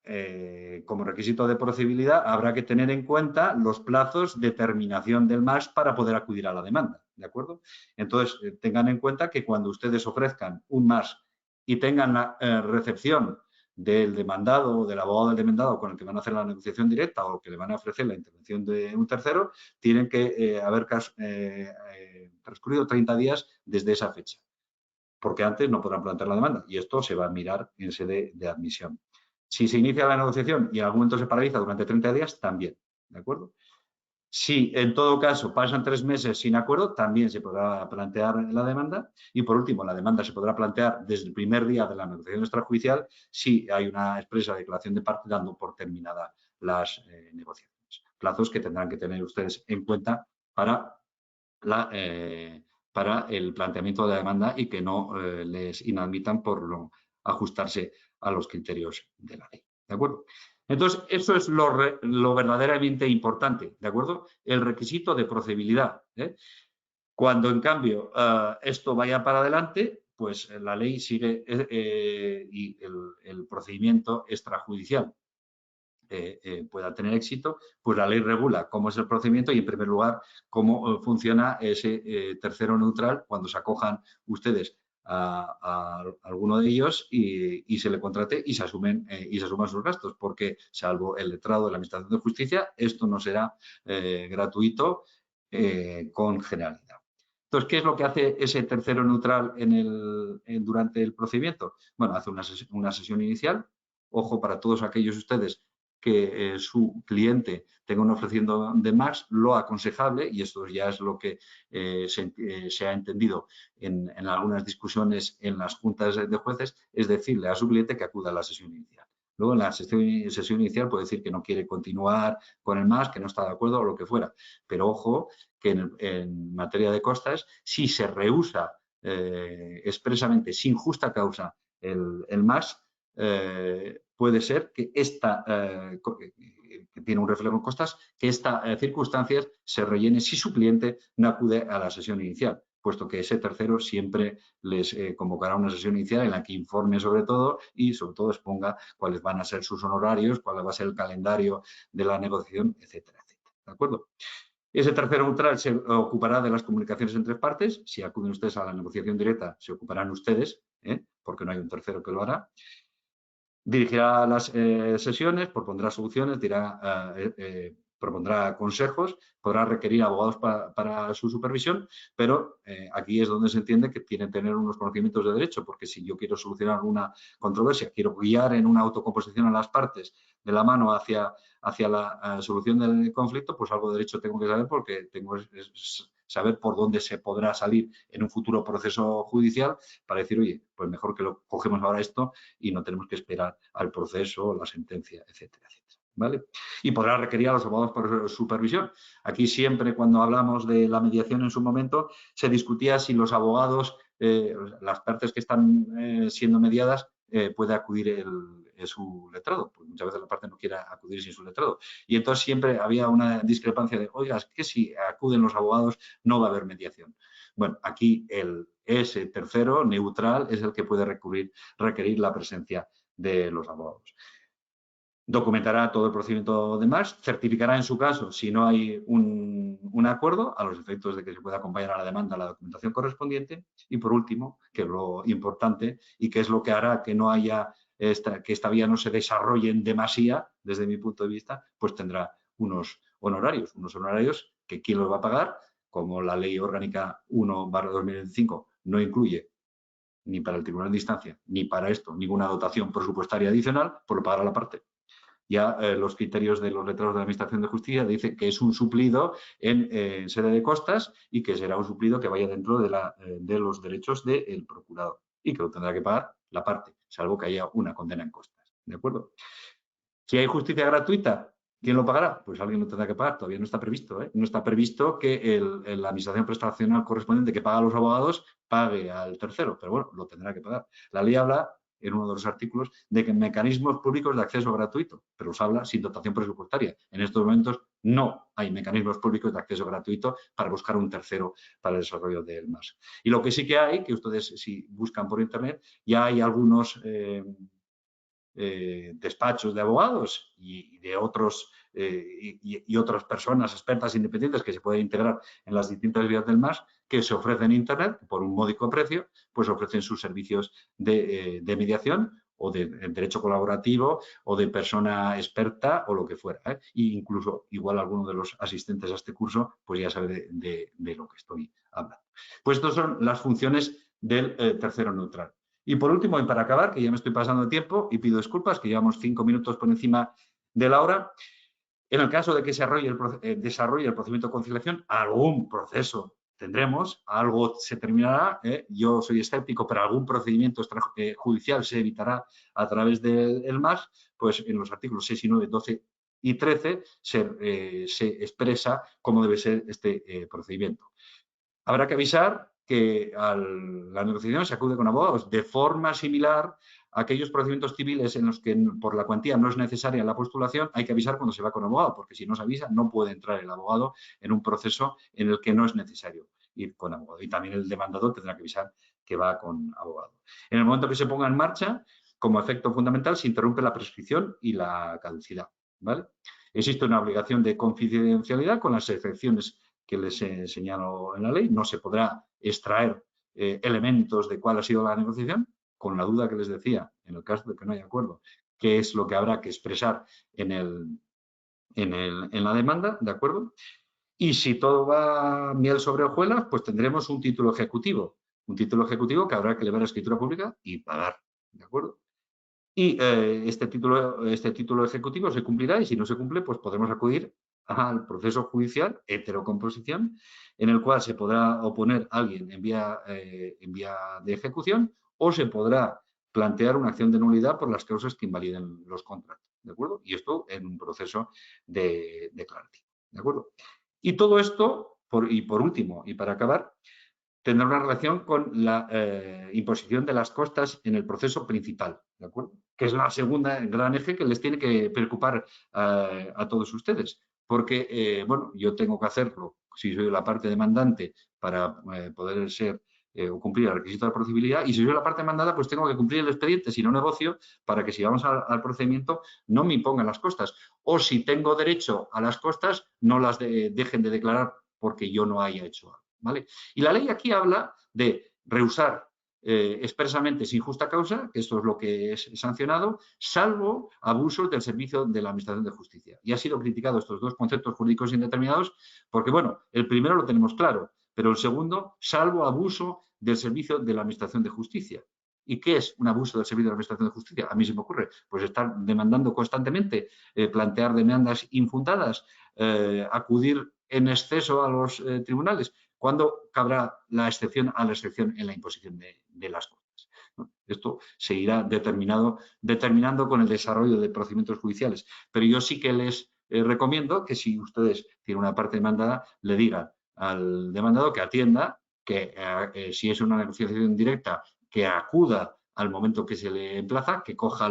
como requisito de procedibilidad, habrá que tener en cuenta los plazos de terminación del MAS para poder acudir a la demanda, ¿de acuerdo? Entonces, tengan en cuenta que cuando ustedes ofrezcan un MAS y tengan la recepción del demandado o del abogado del demandado con el que van a hacer la negociación directa o que le van a ofrecer la intervención de un tercero, tienen que haber transcurrido 30 días desde esa fecha, porque antes no podrán plantear la demanda y esto se va a mirar en sede de admisión. Si se inicia la negociación y en algún momento se paraliza durante 30 días, también, ¿de acuerdo? Si en todo caso pasan 3 meses sin acuerdo, también se podrá plantear la demanda y por último la demanda se podrá plantear desde el primer día de la negociación extrajudicial si hay una expresa declaración de parte dando por terminada las negociaciones. Plazos que tendrán que tener ustedes en cuenta para el planteamiento de la demanda y que no les inadmitan por no ajustarse a los criterios de la ley. ¿De acuerdo? Entonces, eso es lo verdaderamente importante, ¿de acuerdo? El requisito de procedibilidad. Cuando, en cambio, esto vaya para adelante, pues la ley sigue y el procedimiento extrajudicial pueda tener éxito, pues la ley regula cómo es el procedimiento y, en primer lugar, cómo funciona ese tercero neutral cuando se acojan ustedes a alguno de ellos y se le contrate y se asuman sus gastos, porque, salvo el letrado de la Administración de Justicia, esto no será gratuito con generalidad. Entonces, ¿qué es lo que hace ese tercero neutral durante el procedimiento? Bueno, hace una sesión inicial. Ojo, para todos aquellos ustedes que su cliente tenga un ofreciendo de más, lo aconsejable, y esto ya es lo que se ha entendido en algunas discusiones en las juntas de jueces, es decirle a su cliente que acuda a la sesión inicial. Luego, en la sesión inicial puede decir que no quiere continuar con el más, que no está de acuerdo o lo que fuera. Pero ojo, que en materia de costas, si se rehúsa expresamente, sin justa causa, el más, puede ser que que tiene un reflejo en costas, que esta circunstancia se rellene si su cliente no acude a la sesión inicial, puesto que ese tercero siempre les convocará una sesión inicial en la que informe sobre todo y sobre todo exponga cuáles van a ser sus honorarios, cuál va a ser el calendario de la negociación, etcétera, etcétera. ¿De acuerdo? Ese tercero neutral se ocupará de las comunicaciones entre partes. Si acuden ustedes a la negociación directa, se ocuparán ustedes, porque no hay un tercero que lo hará. Dirigirá las sesiones, propondrá soluciones, propondrá consejos, podrá requerir abogados para su supervisión, pero aquí es donde se entiende que tiene que tener unos conocimientos de derecho, porque si yo quiero solucionar una controversia, quiero guiar en una autocomposición a las partes de la mano hacia la solución del conflicto, pues algo de derecho tengo que saber, porque tengo que saber por dónde se podrá salir en un futuro proceso judicial para decir, oye, pues mejor que lo cogemos ahora esto y no tenemos que esperar al proceso, la sentencia, etcétera, etcétera. ¿Vale? Y podrá requerir a los abogados por supervisión. Aquí siempre, cuando hablamos de la mediación en su momento, se discutía si los abogados, las partes que están siendo mediadas, puede acudir su letrado, porque muchas veces la parte no quiere acudir sin su letrado. Y entonces siempre había una discrepancia de, oiga, es que si acuden los abogados no va a haber mediación. Bueno, aquí ese tercero neutral es el que puede requerir la presencia de los abogados. Documentará todo el procedimiento de más, certificará en su caso si no hay un acuerdo a los efectos de que se pueda acompañar a la demanda la documentación correspondiente y, por último, que es lo importante y que es lo que hará que no haya que esta vía no se desarrolle en demasía, desde mi punto de vista, pues tendrá unos honorarios que quién los va a pagar, como la Ley Orgánica 1/2025 no incluye ni para el Tribunal de Instancia, ni para esto, ninguna dotación presupuestaria adicional, pues lo pagará la parte. Ya los criterios de los letrados de la Administración de Justicia dicen que es un suplido en sede de costas y que será un suplido que vaya dentro de los derechos del procurador y que lo tendrá que pagar la parte, salvo que haya una condena en costas. ¿De acuerdo? Si hay justicia gratuita, ¿quién lo pagará? Pues alguien lo tendrá que pagar. Todavía no está previsto. No está previsto que la administración prestacional correspondiente que paga a los abogados pague al tercero, pero bueno, lo tendrá que pagar. La ley habla, en uno de los artículos, de que mecanismos públicos de acceso gratuito, pero os habla sin dotación presupuestaria. En estos momentos no hay mecanismos públicos de acceso gratuito para buscar un tercero para el desarrollo del MAS. Y lo que sí que hay, que ustedes si buscan por internet, ya hay algunos despachos de abogados y de otros y otras personas expertas independientes que se pueden integrar en las distintas vías del MAS, que se ofrecen en Internet por un módico precio, pues ofrecen sus servicios de mediación o de derecho colaborativo o de persona experta o lo que fuera. E incluso igual alguno de los asistentes a este curso pues ya sabe de lo que estoy hablando. Pues estas son las funciones del tercero neutral. Y por último, y para acabar, que ya me estoy pasando de tiempo y pido disculpas, que llevamos 5 minutos por encima de la hora, en el caso de que se desarrolle el procedimiento de conciliación, algún proceso tendremos, algo se terminará, yo soy escéptico, pero algún procedimiento judicial se evitará a través del MAS, pues en los artículos 6 y 9, 12 y 13 se expresa cómo debe ser este procedimiento. Habrá que avisar que a la negociación se acude con abogados de forma similar a aquellos procedimientos civiles en los que por la cuantía no es necesaria la postulación. Hay que avisar cuando se va con abogado, porque si no se avisa no puede entrar el abogado en un proceso en el que no es necesario ir con abogado. Y también el demandador tendrá que avisar que va con abogado. En el momento que se ponga en marcha, como efecto fundamental, se interrumpe la prescripción y la caducidad. ¿vale? Existe una obligación de confidencialidad con las excepciones que les señalo en la ley. No se podrá extraer elementos de cuál ha sido la negociación, con la duda que les decía, en el caso de que no haya acuerdo, qué es lo que habrá que expresar en la demanda, ¿de acuerdo? Y si todo va miel sobre hojuelas, pues tendremos un título ejecutivo. Un título ejecutivo que habrá que elevar a escritura pública y pagar, ¿de acuerdo? Y este título ejecutivo se cumplirá y si no se cumple, pues podremos acudir al proceso judicial, heterocomposición, en el cual se podrá oponer a alguien en vía de ejecución o se podrá plantear una acción de nulidad por las causas que invaliden los contratos, ¿de acuerdo? Y esto en un proceso declarativo, ¿de acuerdo? Y todo esto, por último, y para acabar, tendrá una relación con la imposición de las costas en el proceso principal, ¿de acuerdo? Que es la segunda gran eje que les tiene que preocupar a todos ustedes. Porque, bueno, yo tengo que hacerlo, si soy la parte demandante, para poder ser o cumplir el requisito de procedibilidad, y si soy la parte demandada, pues tengo que cumplir el expediente, si no negocio, para que si vamos al procedimiento no me impongan las costas. O si tengo derecho a las costas, no las dejen de declarar porque yo no haya hecho algo, ¿vale? Y la ley aquí habla de rehusar expresamente sin justa causa, que esto es lo que es sancionado, salvo abusos del servicio de la Administración de Justicia. Y ha sido criticado estos dos conceptos jurídicos indeterminados porque, bueno, el primero lo tenemos claro, pero el segundo, salvo abuso del servicio de la Administración de Justicia. ¿Y qué es un abuso del servicio de la Administración de Justicia? A mí se me ocurre, pues estar demandando constantemente, plantear demandas infundadas, acudir en exceso a los tribunales. ¿Cuándo cabrá la excepción a la excepción en la imposición de las costas? Esto se irá determinando con el desarrollo de procedimientos judiciales. Pero yo sí que les recomiendo que si ustedes tienen una parte demandada, le digan al demandado que atienda, que si es una negociación directa, que acuda al momento que se le emplaza, que coja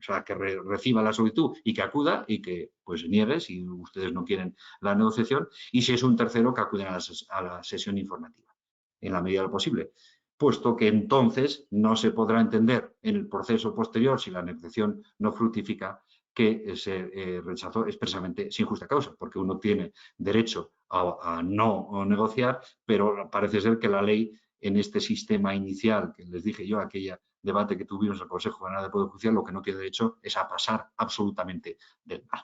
o sea, que reciba la solicitud y que acuda y que pues niegue si ustedes no quieren la negociación, y si es un tercero, que acude a la sesión informativa, en la medida de lo posible, puesto que entonces no se podrá entender en el proceso posterior, si la negociación no fructifica, que se rechazó expresamente sin justa causa, porque uno tiene derecho a no negociar, pero parece ser que la ley en este sistema inicial que les dije yo, aquella debate que tuvimos en el Consejo General del Poder Judicial, lo que no tiene derecho es a pasar absolutamente del mal.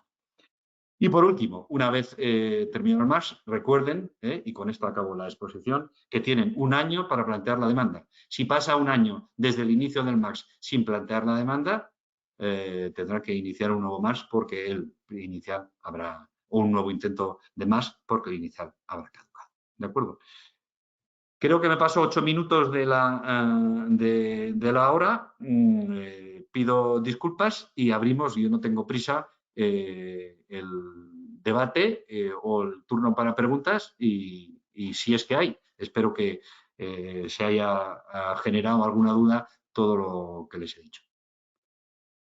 Y por último, una vez terminado el MAX, recuerden, y con esto acabo la exposición, que tienen un año para plantear la demanda. Si pasa un año desde el inicio del MAX sin plantear la demanda, tendrá que iniciar un nuevo MAX porque el inicial habrá, o un nuevo intento de MAX porque el inicial habrá caducado. ¿De acuerdo? Creo que me paso 8 minutos de la hora. Pido disculpas y abrimos, yo no tengo prisa, el debate o el turno para preguntas y si es que hay. Espero que se haya generado alguna duda todo lo que les he dicho.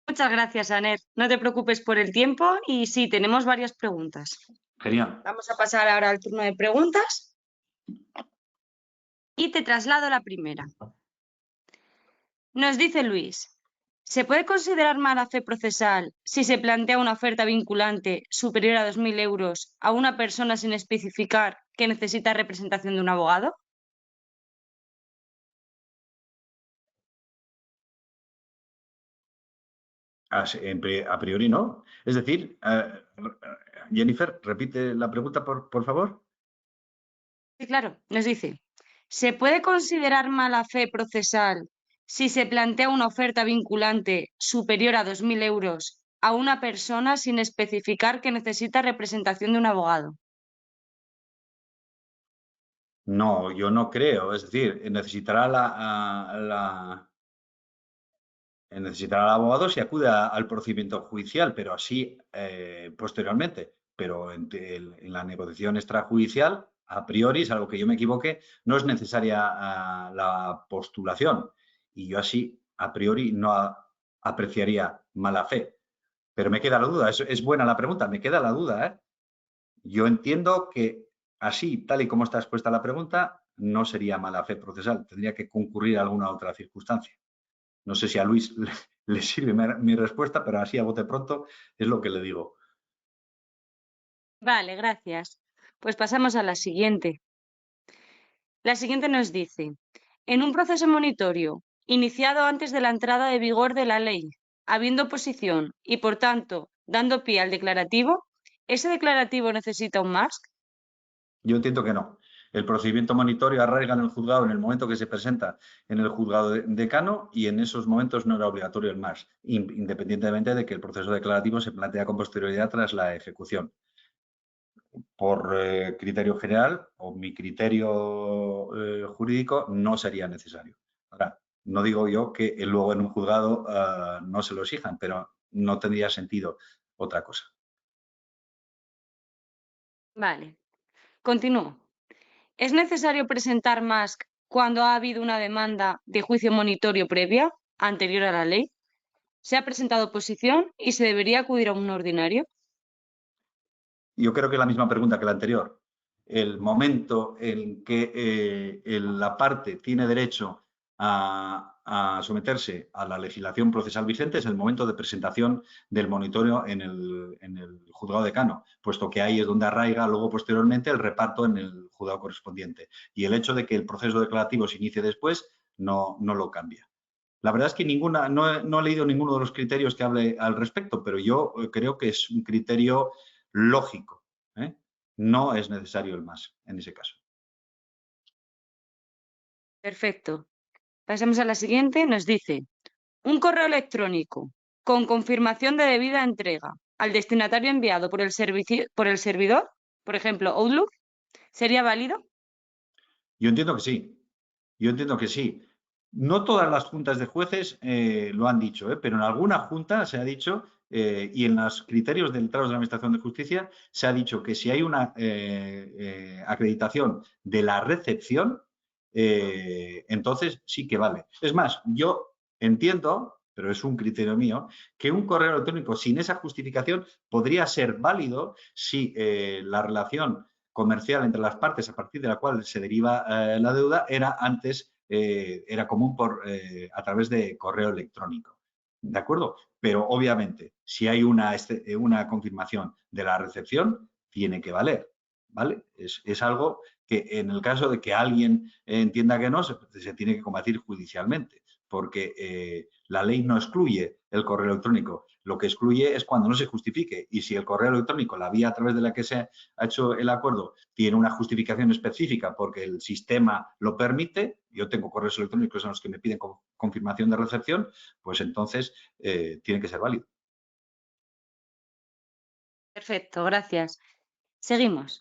Muchas gracias, Aner. No te preocupes por el tiempo y sí, tenemos varias preguntas. Genial. Vamos a pasar ahora al turno de preguntas. Y te traslado la primera. Nos dice Luis, ¿se puede considerar mala fe procesal si se plantea una oferta vinculante superior a 2.000 euros a una persona sin especificar que necesita representación de un abogado? A priori no. Es decir, Jennifer, repite la pregunta, por favor. Sí, claro, nos dice, ¿se puede considerar mala fe procesal si se plantea una oferta vinculante superior a 2.000 euros a una persona sin especificar que necesita representación de un abogado? No, yo no creo. Es decir, necesitará necesitará al abogado si acude al procedimiento judicial, pero así posteriormente. Pero en la negociación extrajudicial, a priori, salvo que yo me equivoque, no es necesaria la postulación. Y yo así, a priori, no apreciaría mala fe. Pero me queda la duda. Es buena la pregunta, me queda la duda, ¿eh? Yo entiendo que así, tal y como está expuesta la pregunta, no sería mala fe procesal. Tendría que concurrir a alguna otra circunstancia. No sé si a Luis le sirve mi respuesta, pero así a bote pronto es lo que le digo. Vale, gracias. Pues pasamos a la siguiente. La siguiente nos dice, en un proceso monitorio iniciado antes de la entrada de vigor de la ley, habiendo oposición y, por tanto, dando pie al declarativo, ¿ese declarativo necesita un MASC? Yo entiendo que no. El procedimiento monitorio arraiga en el juzgado en el momento que se presenta en el juzgado decano y en esos momentos no era obligatorio el MAS, independientemente de que el proceso declarativo se plantea con posterioridad tras la ejecución. Por criterio general o mi criterio jurídico no sería necesario. Ahora, no digo yo que luego en un juzgado no se lo exijan, pero no tendría sentido otra cosa. Vale, continúo. ¿Es necesario presentar MASC cuando ha habido una demanda de juicio monitorio previa, anterior a la ley? ¿Se ha presentado oposición y se debería acudir a un ordinario? Yo creo que es la misma pregunta que la anterior. El momento en que la parte tiene derecho a someterse a la legislación procesal vigente es el momento de presentación del monitoreo en el juzgado decano, puesto que ahí es donde arraiga luego posteriormente el reparto en el juzgado correspondiente. Y el hecho de que el proceso declarativo se inicie después no lo cambia. La verdad es que no he leído ninguno de los criterios que hable al respecto, pero yo creo que es un criterio lógico. No es necesario el MAS en ese caso. Perfecto. Pasamos a la siguiente. Nos dice, un correo electrónico con confirmación de debida entrega al destinatario enviado por el servidor, por ejemplo, Outlook, ¿sería válido? Yo entiendo que sí. Yo entiendo que sí. No todas las juntas de jueces lo han dicho, pero en alguna junta se ha dicho, y en los criterios del tratos de la Administración de Justicia, se ha dicho que si hay una acreditación de la recepción, entonces sí que vale. Es más, yo entiendo, pero es un criterio mío, que un correo electrónico sin esa justificación podría ser válido si la relación comercial entre las partes a partir de la cual se deriva la deuda era antes, era común a través de correo electrónico. ¿De acuerdo? Pero obviamente, si hay una confirmación de la recepción, tiene que valer. ¿Vale? Es algo que en el caso de que alguien entienda que no, se tiene que combatir judicialmente, porque la ley no excluye el correo electrónico. Lo que excluye es cuando no se justifique. Y si el correo electrónico, la vía a través de la que se ha hecho el acuerdo, tiene una justificación específica porque el sistema lo permite, yo tengo correos electrónicos en los que me piden confirmación de recepción, pues entonces tiene que ser válido. Perfecto, gracias. Seguimos.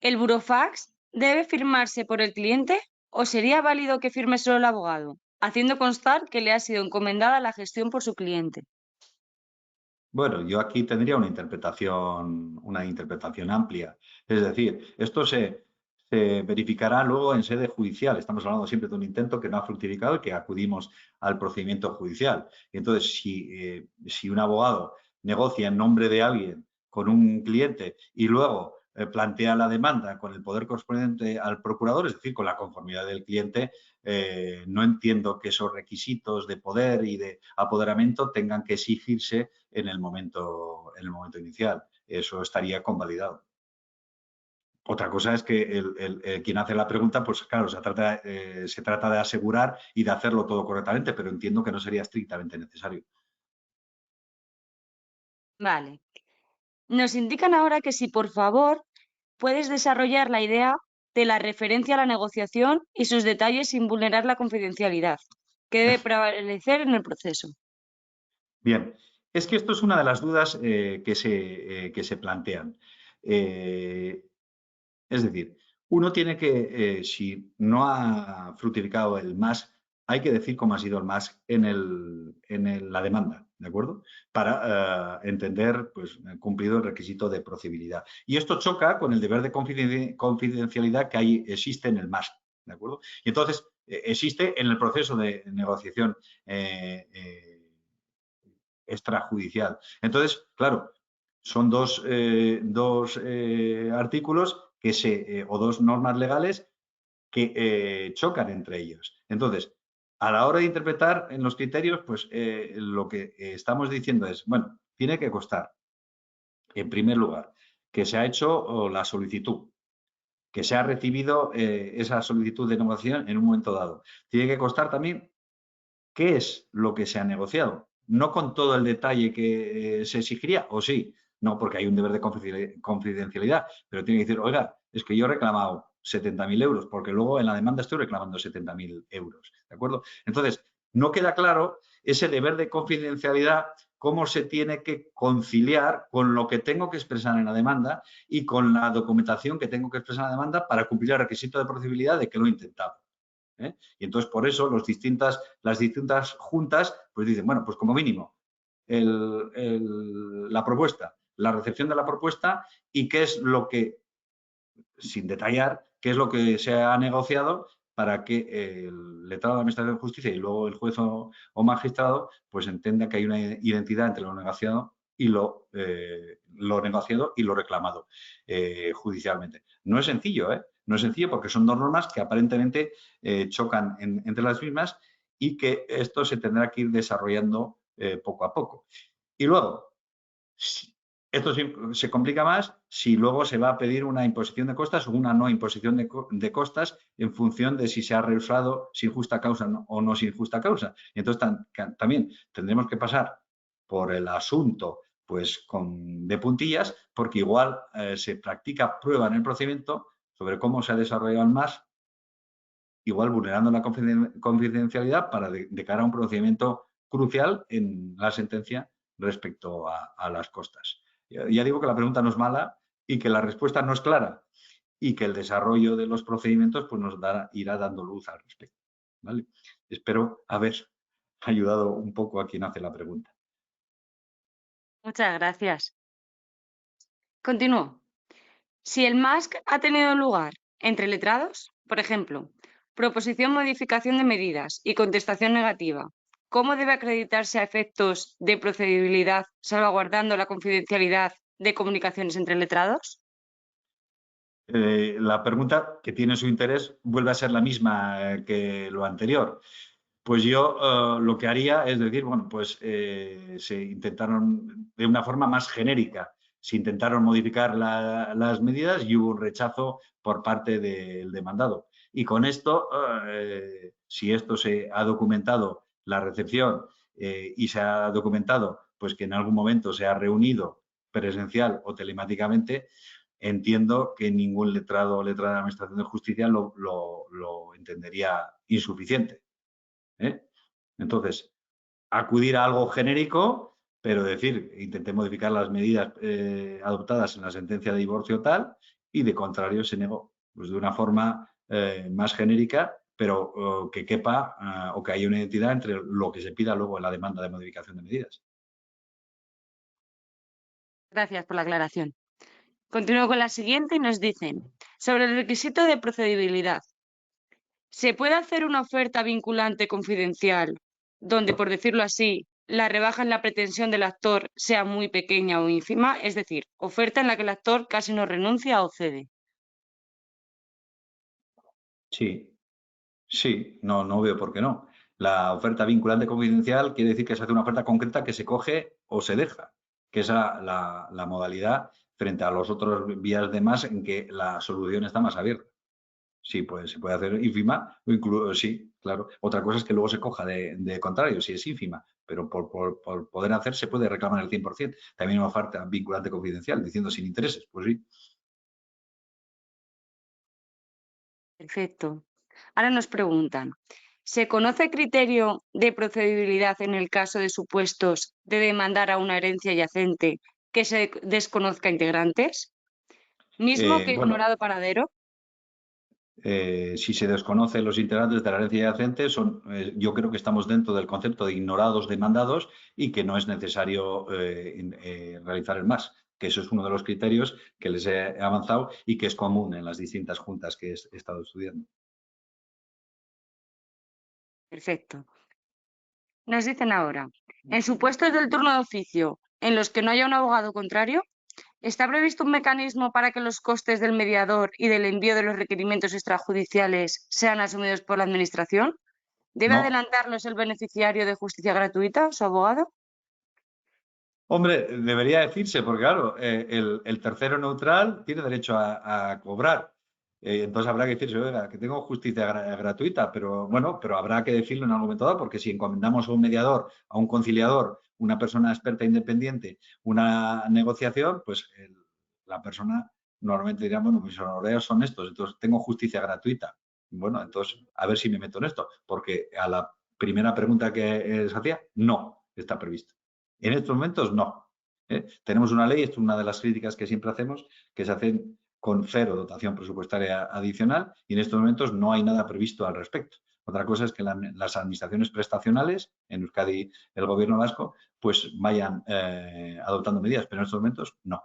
¿El burofax debe firmarse por el cliente o sería válido que firme solo el abogado, haciendo constar que le ha sido encomendada la gestión por su cliente? Bueno, yo aquí tendría una interpretación amplia. Es decir, esto se verificará luego en sede judicial. Estamos hablando siempre de un intento que no ha fructificado y que acudimos al procedimiento judicial. Y entonces, si un abogado negocia en nombre de alguien con un cliente y luego plantea la demanda con el poder correspondiente al procurador, es decir, con la conformidad del cliente, no entiendo que esos requisitos de poder y de apoderamiento tengan que exigirse en el momento inicial. Eso estaría convalidado. Otra cosa es que quien hace la pregunta, pues claro, se trata de asegurar y de hacerlo todo correctamente, pero entiendo que no sería estrictamente necesario. Vale. Nos indican ahora que si, por favor, puedes desarrollar la idea de la referencia a la negociación y sus detalles sin vulnerar la confidencialidad, que debe prevalecer en el proceso. Bien, es que esto es una de las dudas que se plantean. Es decir, uno tiene que, si no ha fructificado el MAS, hay que decir cómo ha sido el MAS en la demanda, ¿de acuerdo? Para entender, pues, cumplido el requisito de procedibilidad. Y esto choca con el deber de confidencialidad que existe en el MAS, ¿de acuerdo? Y entonces, existe en el proceso de negociación extrajudicial. Entonces, claro, son dos artículos o dos normas legales que chocan entre ellos. Entonces, A la hora de interpretar en los criterios, pues lo que estamos diciendo es, bueno, tiene que costar, en primer lugar, que se ha hecho la solicitud, que se ha recibido esa solicitud de negociación en un momento dado. Tiene que costar también qué es lo que se ha negociado, no con todo el detalle que se exigiría, o sí, no, porque hay un deber de confidencialidad, pero tiene que decir, oiga, es que yo he reclamado 70.000 euros, porque luego en la demanda estoy reclamando 70.000 euros, ¿de acuerdo? Entonces, no queda claro ese deber de confidencialidad, cómo se tiene que conciliar con lo que tengo que expresar en la demanda y con la documentación que tengo que expresar en la demanda para cumplir el requisito de procedibilidad de que lo he intentado. Y entonces, por eso, las distintas juntas pues dicen, bueno, pues como mínimo, la propuesta, la recepción de la propuesta y qué es lo que, sin detallar, qué es lo que se ha negociado para que el letrado de la Administración de Justicia y luego el juez o magistrado pues entienda que hay una identidad entre lo negociado y lo negociado y lo reclamado judicialmente. No es sencillo, ¿eh? No es sencillo porque son dos normas que aparentemente chocan entre las mismas y que esto se tendrá que ir desarrollando poco a poco. Y luego, esto se complica más si luego se va a pedir una imposición de costas o una no imposición de costas en función de si se ha rehusado sin justa causa o no sin justa causa. Y entonces también tendremos que pasar por el asunto pues de puntillas, porque igual se practica prueba en el procedimiento sobre cómo se ha desarrollado el MAS, igual vulnerando la confidencialidad para de cara a un procedimiento crucial en la sentencia respecto a las costas. Ya digo que la pregunta no es mala y que la respuesta no es clara y que el desarrollo de los procedimientos pues nos irá dando luz al respecto. ¿Vale? Espero haber ayudado un poco a quien hace la pregunta. Muchas gracias. Continúo. Si el MASC ha tenido lugar entre letrados, por ejemplo, proposición, modificación de medidas y contestación negativa, ¿cómo debe acreditarse a efectos de procedibilidad salvaguardando la confidencialidad de comunicaciones entre letrados? La pregunta, que tiene su interés, vuelve a ser la misma que lo anterior. Pues yo lo que haría es decir, bueno, pues se intentaron de una forma más genérica, se intentaron modificar las medidas y hubo un rechazo por parte del demandado. Y con esto, si esto se ha documentado, la recepción, y se ha documentado pues que en algún momento se ha reunido presencial o telemáticamente, entiendo que ningún letrado o letrada de la Administración de Justicia lo entendería insuficiente. Entonces, acudir a algo genérico, pero decir, intenté modificar las medidas adoptadas en la sentencia de divorcio tal, y de contrario se negó, pues de una forma más genérica, pero que quepa o que haya una identidad entre lo que se pida luego en la demanda de modificación de medidas. Gracias por la aclaración. Continúo con la siguiente y nos dicen, sobre el requisito de procedibilidad, ¿se puede hacer una oferta vinculante confidencial donde, por decirlo así, la rebaja en la pretensión del actor sea muy pequeña o ínfima? Es decir, oferta en la que el actor casi no renuncia o cede. Sí, sí, no veo por qué no. La oferta vinculante confidencial quiere decir que se hace una oferta concreta que se coge o se deja, que es la modalidad frente a los otros vías de más en que la solución está más abierta. Sí, pues se puede hacer ínfima, o incluso sí, claro. Otra cosa es que luego se coja de contrario, si es ínfima, pero por poder hacer se puede reclamar el 100%. También una oferta vinculante confidencial, diciendo sin intereses, pues sí. Perfecto. Ahora nos preguntan, ¿se conoce criterio de procedibilidad en el caso de supuestos de demandar a una herencia yacente que se desconozca integrantes? Mismo que Bueno, ignorado paradero. si se desconocen los integrantes de la herencia yacente, yo creo que estamos dentro del concepto de ignorados demandados y que no es necesario realizar el MAS, que eso es uno de los criterios que les he avanzado y que es común en las distintas juntas que he estado estudiando. Perfecto. Nos dicen ahora, en supuestos del turno de oficio en los que no haya un abogado contrario, ¿está previsto un mecanismo para que los costes del mediador y del envío de los requerimientos extrajudiciales sean asumidos por la Administración? ¿Debe No. adelantarlos el beneficiario de justicia gratuita, su abogado? Hombre, debería decirse, porque claro, el tercero neutral tiene derecho a cobrar. Entonces habrá que decirse, oiga, que tengo justicia gratuita, pero bueno, pero habrá que decirlo en algún momento dado, porque si encomendamos a un mediador, a un conciliador, una persona experta independiente, una negociación, pues la persona normalmente dirá, bueno, mis honorarios son estos, entonces tengo justicia gratuita. Bueno, entonces a ver si me meto en esto, porque a la primera pregunta que se hacía, no está previsto. En estos momentos no. Tenemos una ley, esto es una de las críticas que siempre hacemos, que se hacen con cero dotación presupuestaria adicional y en estos momentos no hay nada previsto al respecto. Otra cosa es que las administraciones prestacionales, en Euskadi el gobierno vasco, pues vayan adoptando medidas, pero en estos momentos no.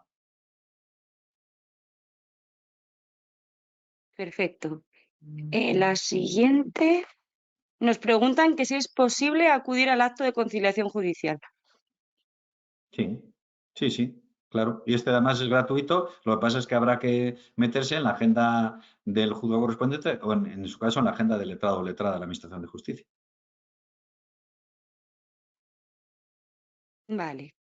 Perfecto. La siguiente. Nos preguntan que si es posible acudir al acto de conciliación judicial. Sí, sí, sí, claro. Y este además es gratuito. Lo que pasa es que habrá que meterse en la agenda del juzgado correspondiente o, en su caso, en la agenda del letrado o letrada de la Administración de Justicia. Vale.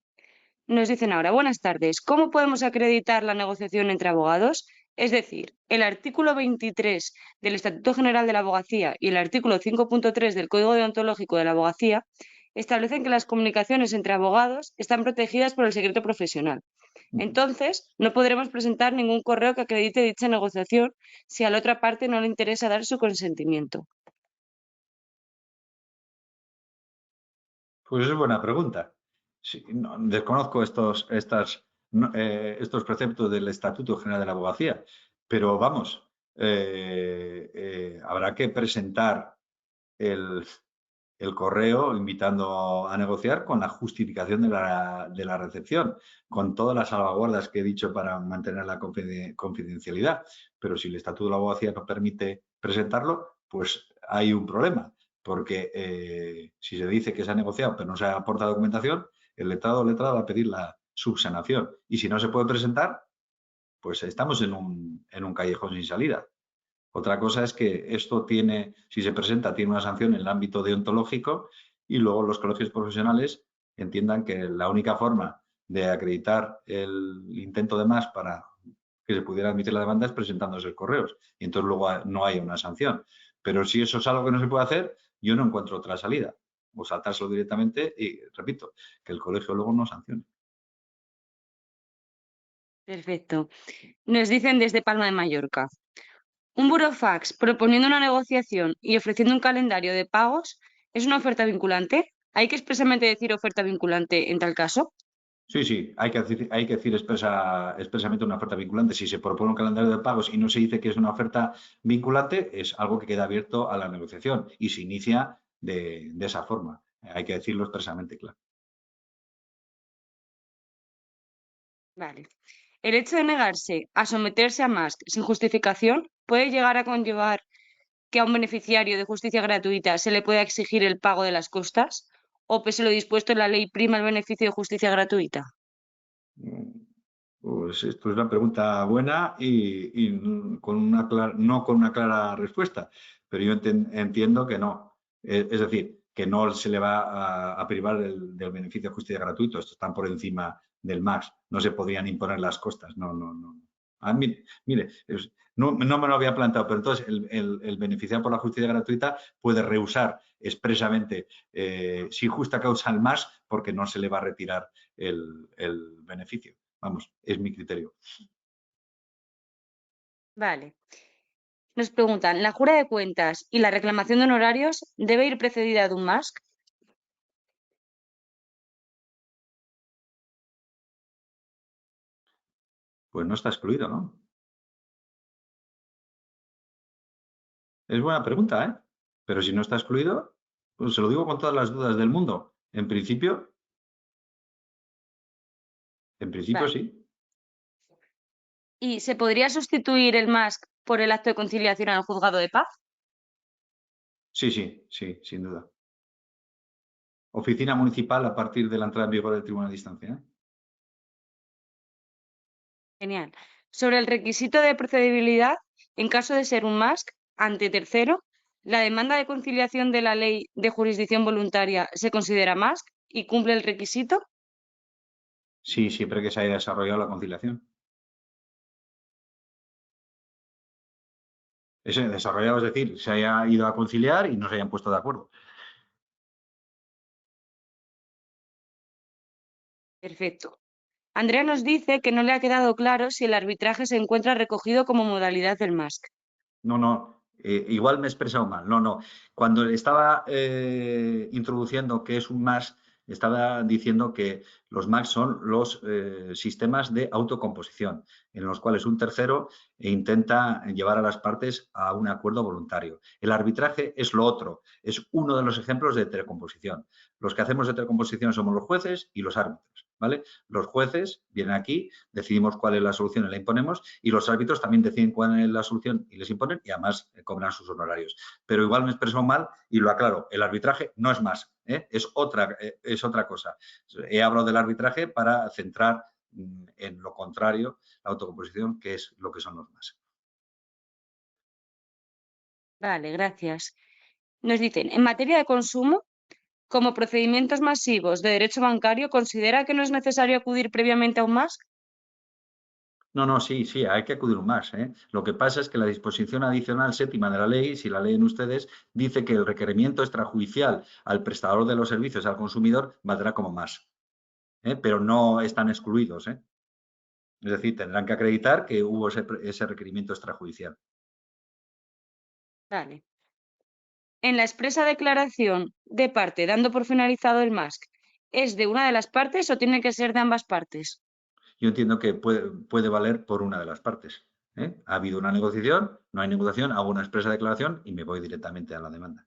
Nos dicen ahora, buenas tardes, ¿cómo podemos acreditar la negociación entre abogados? Es decir, el artículo 23 del Estatuto General de la Abogacía y el artículo 5.3 del Código Deontológico de la Abogacía establecen que las comunicaciones entre abogados están protegidas por el secreto profesional. Entonces, no podremos presentar ningún correo que acredite dicha negociación si a la otra parte no le interesa dar su consentimiento. Pues es buena pregunta. Sí, no, desconozco estos preceptos del Estatuto General de la Abogacía, pero vamos, habrá que presentar el, el correo invitando a negociar con la justificación de la recepción, con todas las salvaguardas que he dicho para mantener la confidencialidad. Pero si el Estatuto de la Abogacía no permite presentarlo, pues hay un problema, porque si se dice que se ha negociado pero no se aporta documentación, el letrado o letrada va a pedir la subsanación. Y si no se puede presentar, pues estamos en un callejón sin salida. Otra cosa es que esto tiene, si se presenta, tiene una sanción en el ámbito deontológico y luego los colegios profesionales entiendan que la única forma de acreditar el intento de más para que se pudiera admitir la demanda es presentándose correos y entonces luego no hay una sanción. Pero si eso es algo que no se puede hacer, yo no encuentro otra salida. O saltárselo directamente y, repito, que el colegio luego no sancione. Perfecto. Nos dicen desde Palma de Mallorca. Un burofax proponiendo una negociación y ofreciendo un calendario de pagos es una oferta vinculante. ¿Hay que expresamente decir oferta vinculante en tal caso? Sí, sí, hay que decir expresamente una oferta vinculante. Si se propone un calendario de pagos y no se dice que es una oferta vinculante, es algo que queda abierto a la negociación y se inicia de esa forma. Hay que decirlo expresamente, claro. Vale. El hecho de negarse a someterse a MASC sin justificación puede llegar a conllevar que a un beneficiario de justicia gratuita se le pueda exigir el pago de las costas, o pese lo dispuesto en la ley prima el beneficio de justicia gratuita. Pues esto es una pregunta buena y no con una clara respuesta, pero yo entiendo que no. Es decir, que no se le va a privar del beneficio de justicia gratuito. Estos están por encima del MAX. No se podrían imponer las costas. No, no, no. Mire, no me lo había planteado, pero entonces el beneficiado por la justicia gratuita puede rehusar expresamente sin justa causa el MAX porque no se le va a retirar el beneficio. Vamos, es mi criterio. Vale. Nos preguntan, ¿la jura de cuentas y la reclamación de honorarios debe ir precedida de un MASC? Pues no está excluido, ¿no? Es buena pregunta, ¿eh? Pero si no está excluido, pues se lo digo con todas las dudas del mundo. En principio Vale. sí. ¿Y se podría sustituir el MASC por el acto de conciliación al juzgado de paz? Sí, sí, sí, sin duda. Oficina municipal a partir de la entrada en vigor del tribunal de instancia, ¿eh? Genial. Sobre el requisito de procedibilidad, en caso de ser un MASC ante tercero, ¿La demanda de conciliación de la ley de jurisdicción voluntaria se considera Musk y cumple el requisito? Sí, siempre que se haya desarrollado la conciliación. Ese desarrollado, es decir, se haya ido a conciliar y no se hayan puesto de acuerdo. Perfecto. Andrea nos dice que no le ha quedado claro si el arbitraje se encuentra recogido como modalidad del Musk. No, igual me he expresado mal. No. Cuando estaba introduciendo qué es un MAS, estaba diciendo que los MAS son los sistemas de autocomposición, en los cuales un tercero intenta llevar a las partes a un acuerdo voluntario. El arbitraje es lo otro, es uno de los ejemplos de heterocomposición. Los que hacemos heterocomposición somos los jueces y los árbitros, ¿vale? Los jueces vienen aquí, decidimos cuál es la solución y la imponemos, y los árbitros también deciden cuál es la solución y les imponen, y además cobran sus honorarios. Pero igual me expreso mal y lo aclaro, el arbitraje no es más, es otra cosa. He hablado del arbitraje para centrar en lo contrario la autocomposición, que es lo que son los más. Vale, gracias. Nos dicen, en materia de consumo, como procedimientos masivos de derecho bancario, ¿considera que no es necesario acudir previamente a un Musk? No, sí, hay que acudir más. Lo que pasa es que la disposición adicional séptima de la ley, si la leen ustedes, dice que el requerimiento extrajudicial al prestador de los servicios, al consumidor, valdrá como más. Pero no están excluidos. Es decir, tendrán que acreditar que hubo ese requerimiento extrajudicial. Vale. En la expresa declaración de parte dando por finalizado el Musk, ¿es de una de las partes o tiene que ser de ambas partes? Yo entiendo que puede valer por una de las partes. Ha habido una negociación, no hay negociación, hago una expresa declaración y me voy directamente a la demanda.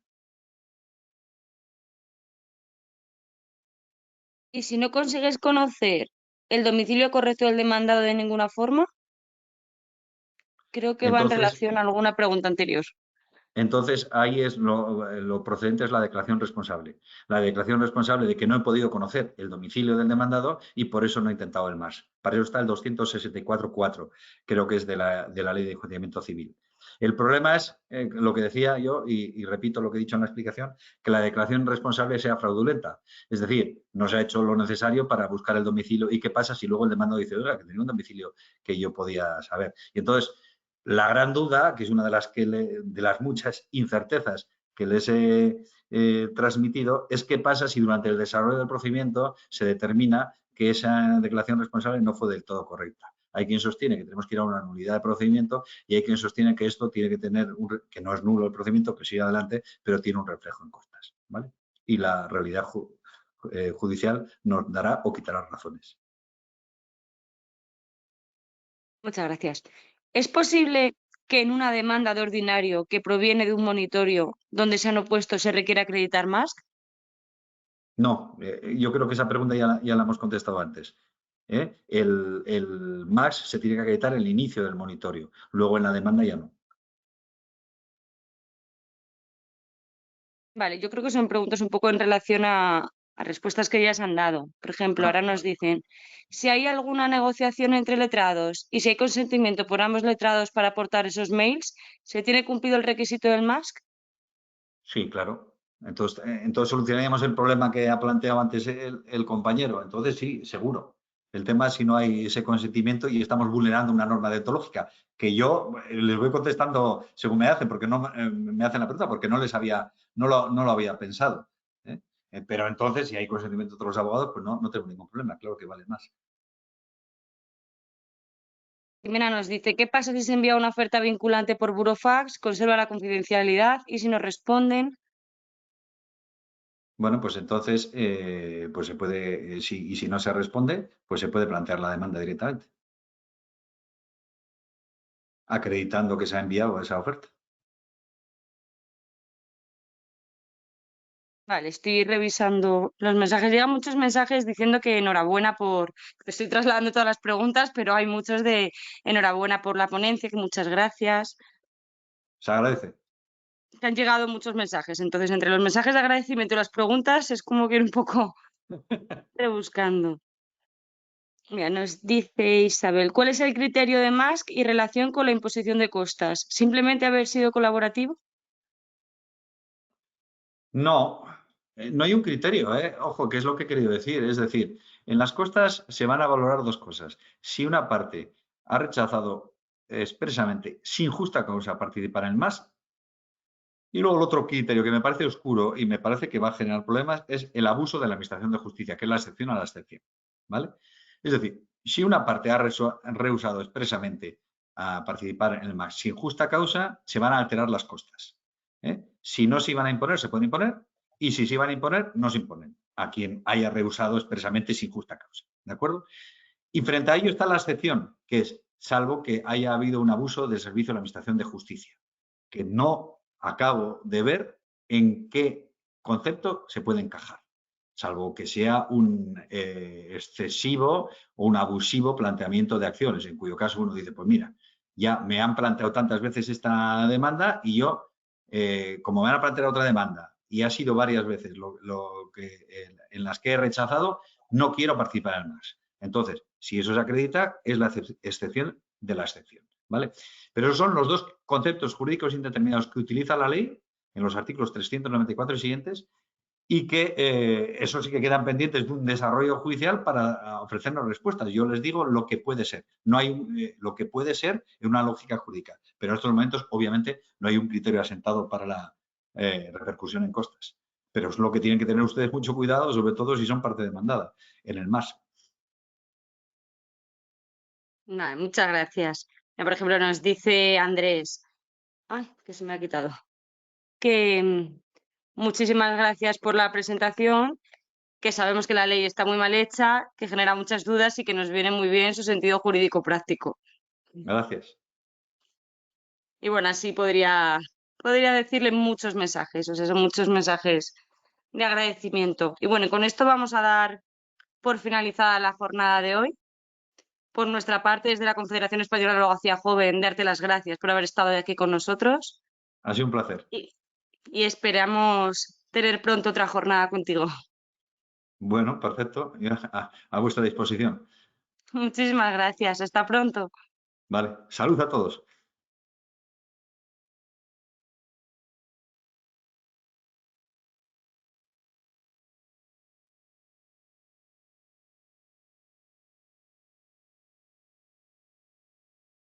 Y si no consigues conocer el domicilio correcto del demandado de ninguna forma, creo que va en Entonces, relación a alguna pregunta anterior. Entonces, ahí es lo procedente es la declaración responsable. La declaración responsable de que no he podido conocer el domicilio del demandado y por eso no he intentado el MAS. Para eso está el 264.4, creo que es de la Ley de Enjuiciamiento Civil. El problema es lo que decía yo, y repito lo que he dicho en la explicación, que la declaración responsable sea fraudulenta. Es decir, no se ha hecho lo necesario para buscar el domicilio. ¿Y qué pasa si luego el demandado dice, oiga, que tenía un domicilio que yo podía saber? Y entonces, la gran duda, que es una de las muchas incertezas que les he transmitido, es qué pasa si durante el desarrollo del procedimiento se determina que esa declaración responsable no fue del todo correcta. Hay quien sostiene que tenemos que ir a una nulidad de procedimiento y hay quien sostiene que esto tiene que tener, que no es nulo el procedimiento, que sigue adelante, pero tiene un reflejo en costas. ¿Vale? Y la realidad judicial nos dará o quitará razones. Muchas gracias. ¿Es posible que en una demanda de ordinario que proviene de un monitorio donde se han opuesto se requiera acreditar más? No, yo creo que esa pregunta ya la hemos contestado antes. El MAX se tiene que acreditar en el inicio del monitorio, luego en la demanda ya no. Vale, yo creo que son preguntas un poco en relación a respuestas que ya se han dado. Por ejemplo, ahora nos dicen, si hay alguna negociación entre letrados y si hay consentimiento por ambos letrados para aportar esos mails, ¿se tiene cumplido el requisito del MASC? Sí, claro. Entonces solucionaríamos el problema que ha planteado antes el compañero. Entonces sí, seguro. El tema es si no hay ese consentimiento y estamos vulnerando una norma deontológica, que yo les voy contestando según me hacen, porque no me hacen la pregunta, porque no lo había pensado. ¿eh? Pero entonces, si hay consentimiento de todos los abogados, pues no tengo ningún problema, claro que vale más. Jimena nos dice, ¿qué pasa si se envía una oferta vinculante por burofax, conserva la confidencialidad y si nos responden? Bueno, pues entonces, pues se puede, y si no se responde, pues se puede plantear la demanda directamente, acreditando que se ha enviado esa oferta. Vale, estoy revisando los mensajes. Llegan muchos mensajes diciendo que enhorabuena por... Te estoy trasladando todas las preguntas, pero hay muchos de enhorabuena por la ponencia, que muchas gracias. Se agradece. Que han llegado muchos mensajes. Entonces, entre los mensajes de agradecimiento y las preguntas es como que ir un poco rebuscando. Mira, nos dice Isabel, ¿cuál es el criterio de Musk y relación con la imposición de costas? ¿Simplemente haber sido colaborativo? No, no hay un criterio, ¿eh? Ojo, ¿qué es lo que he querido decir? Es decir, en las costas se van a valorar dos cosas. Si una parte ha rechazado expresamente, sin justa causa, participar en el MAS, y luego el otro criterio que me parece oscuro y me parece que va a generar problemas es el abuso de la Administración de Justicia, que es la excepción a la excepción, ¿vale? Es decir, si una parte ha rehusado expresamente a participar en el MAS sin justa causa, se van a alterar las costas, ¿eh? Si no se iban a imponer, se pueden imponer, y si se iban a imponer, no se imponen a quien haya rehusado expresamente sin justa causa, ¿de acuerdo? Y frente a ello está la excepción, que es salvo que haya habido un abuso del servicio de la Administración de Justicia, que no acabo de ver en qué concepto se puede encajar, salvo que sea un excesivo o un abusivo planteamiento de acciones, en cuyo caso uno dice, pues mira, ya me han planteado tantas veces esta demanda y yo, como me han planteado otra demanda y ha sido varias veces en las que he rechazado, no quiero participar en más. Entonces, si eso se acredita, es la excepción de la excepción, ¿vale? Pero esos son los dos conceptos jurídicos indeterminados que utiliza la ley en los artículos 394 y siguientes y que eso sí que quedan pendientes de un desarrollo judicial para ofrecernos respuestas. Yo les digo lo que puede ser. No hay lo que puede ser en una lógica jurídica, pero en estos momentos obviamente no hay un criterio asentado para la repercusión en costas. Pero es lo que tienen que tener ustedes mucho cuidado, sobre todo si son parte demandada en el MAS. Nada, muchas gracias. Por ejemplo, nos dice Andrés, ay, que se me ha quitado, que muchísimas gracias por la presentación, que sabemos que la ley está muy mal hecha, que genera muchas dudas y que nos viene muy bien su sentido jurídico práctico. Gracias. Y bueno, así podría decirle muchos mensajes, o sea, son muchos mensajes de agradecimiento. Y bueno, con esto vamos a dar por finalizada la jornada de hoy. Por nuestra parte, desde la Confederación Española de la Abogacía Joven, darte las gracias por haber estado aquí con nosotros Ha sido un placer. y esperamos tener pronto otra jornada contigo. Bueno, perfecto. A vuestra disposición. Muchísimas gracias. Hasta pronto. Vale. Salud a todos.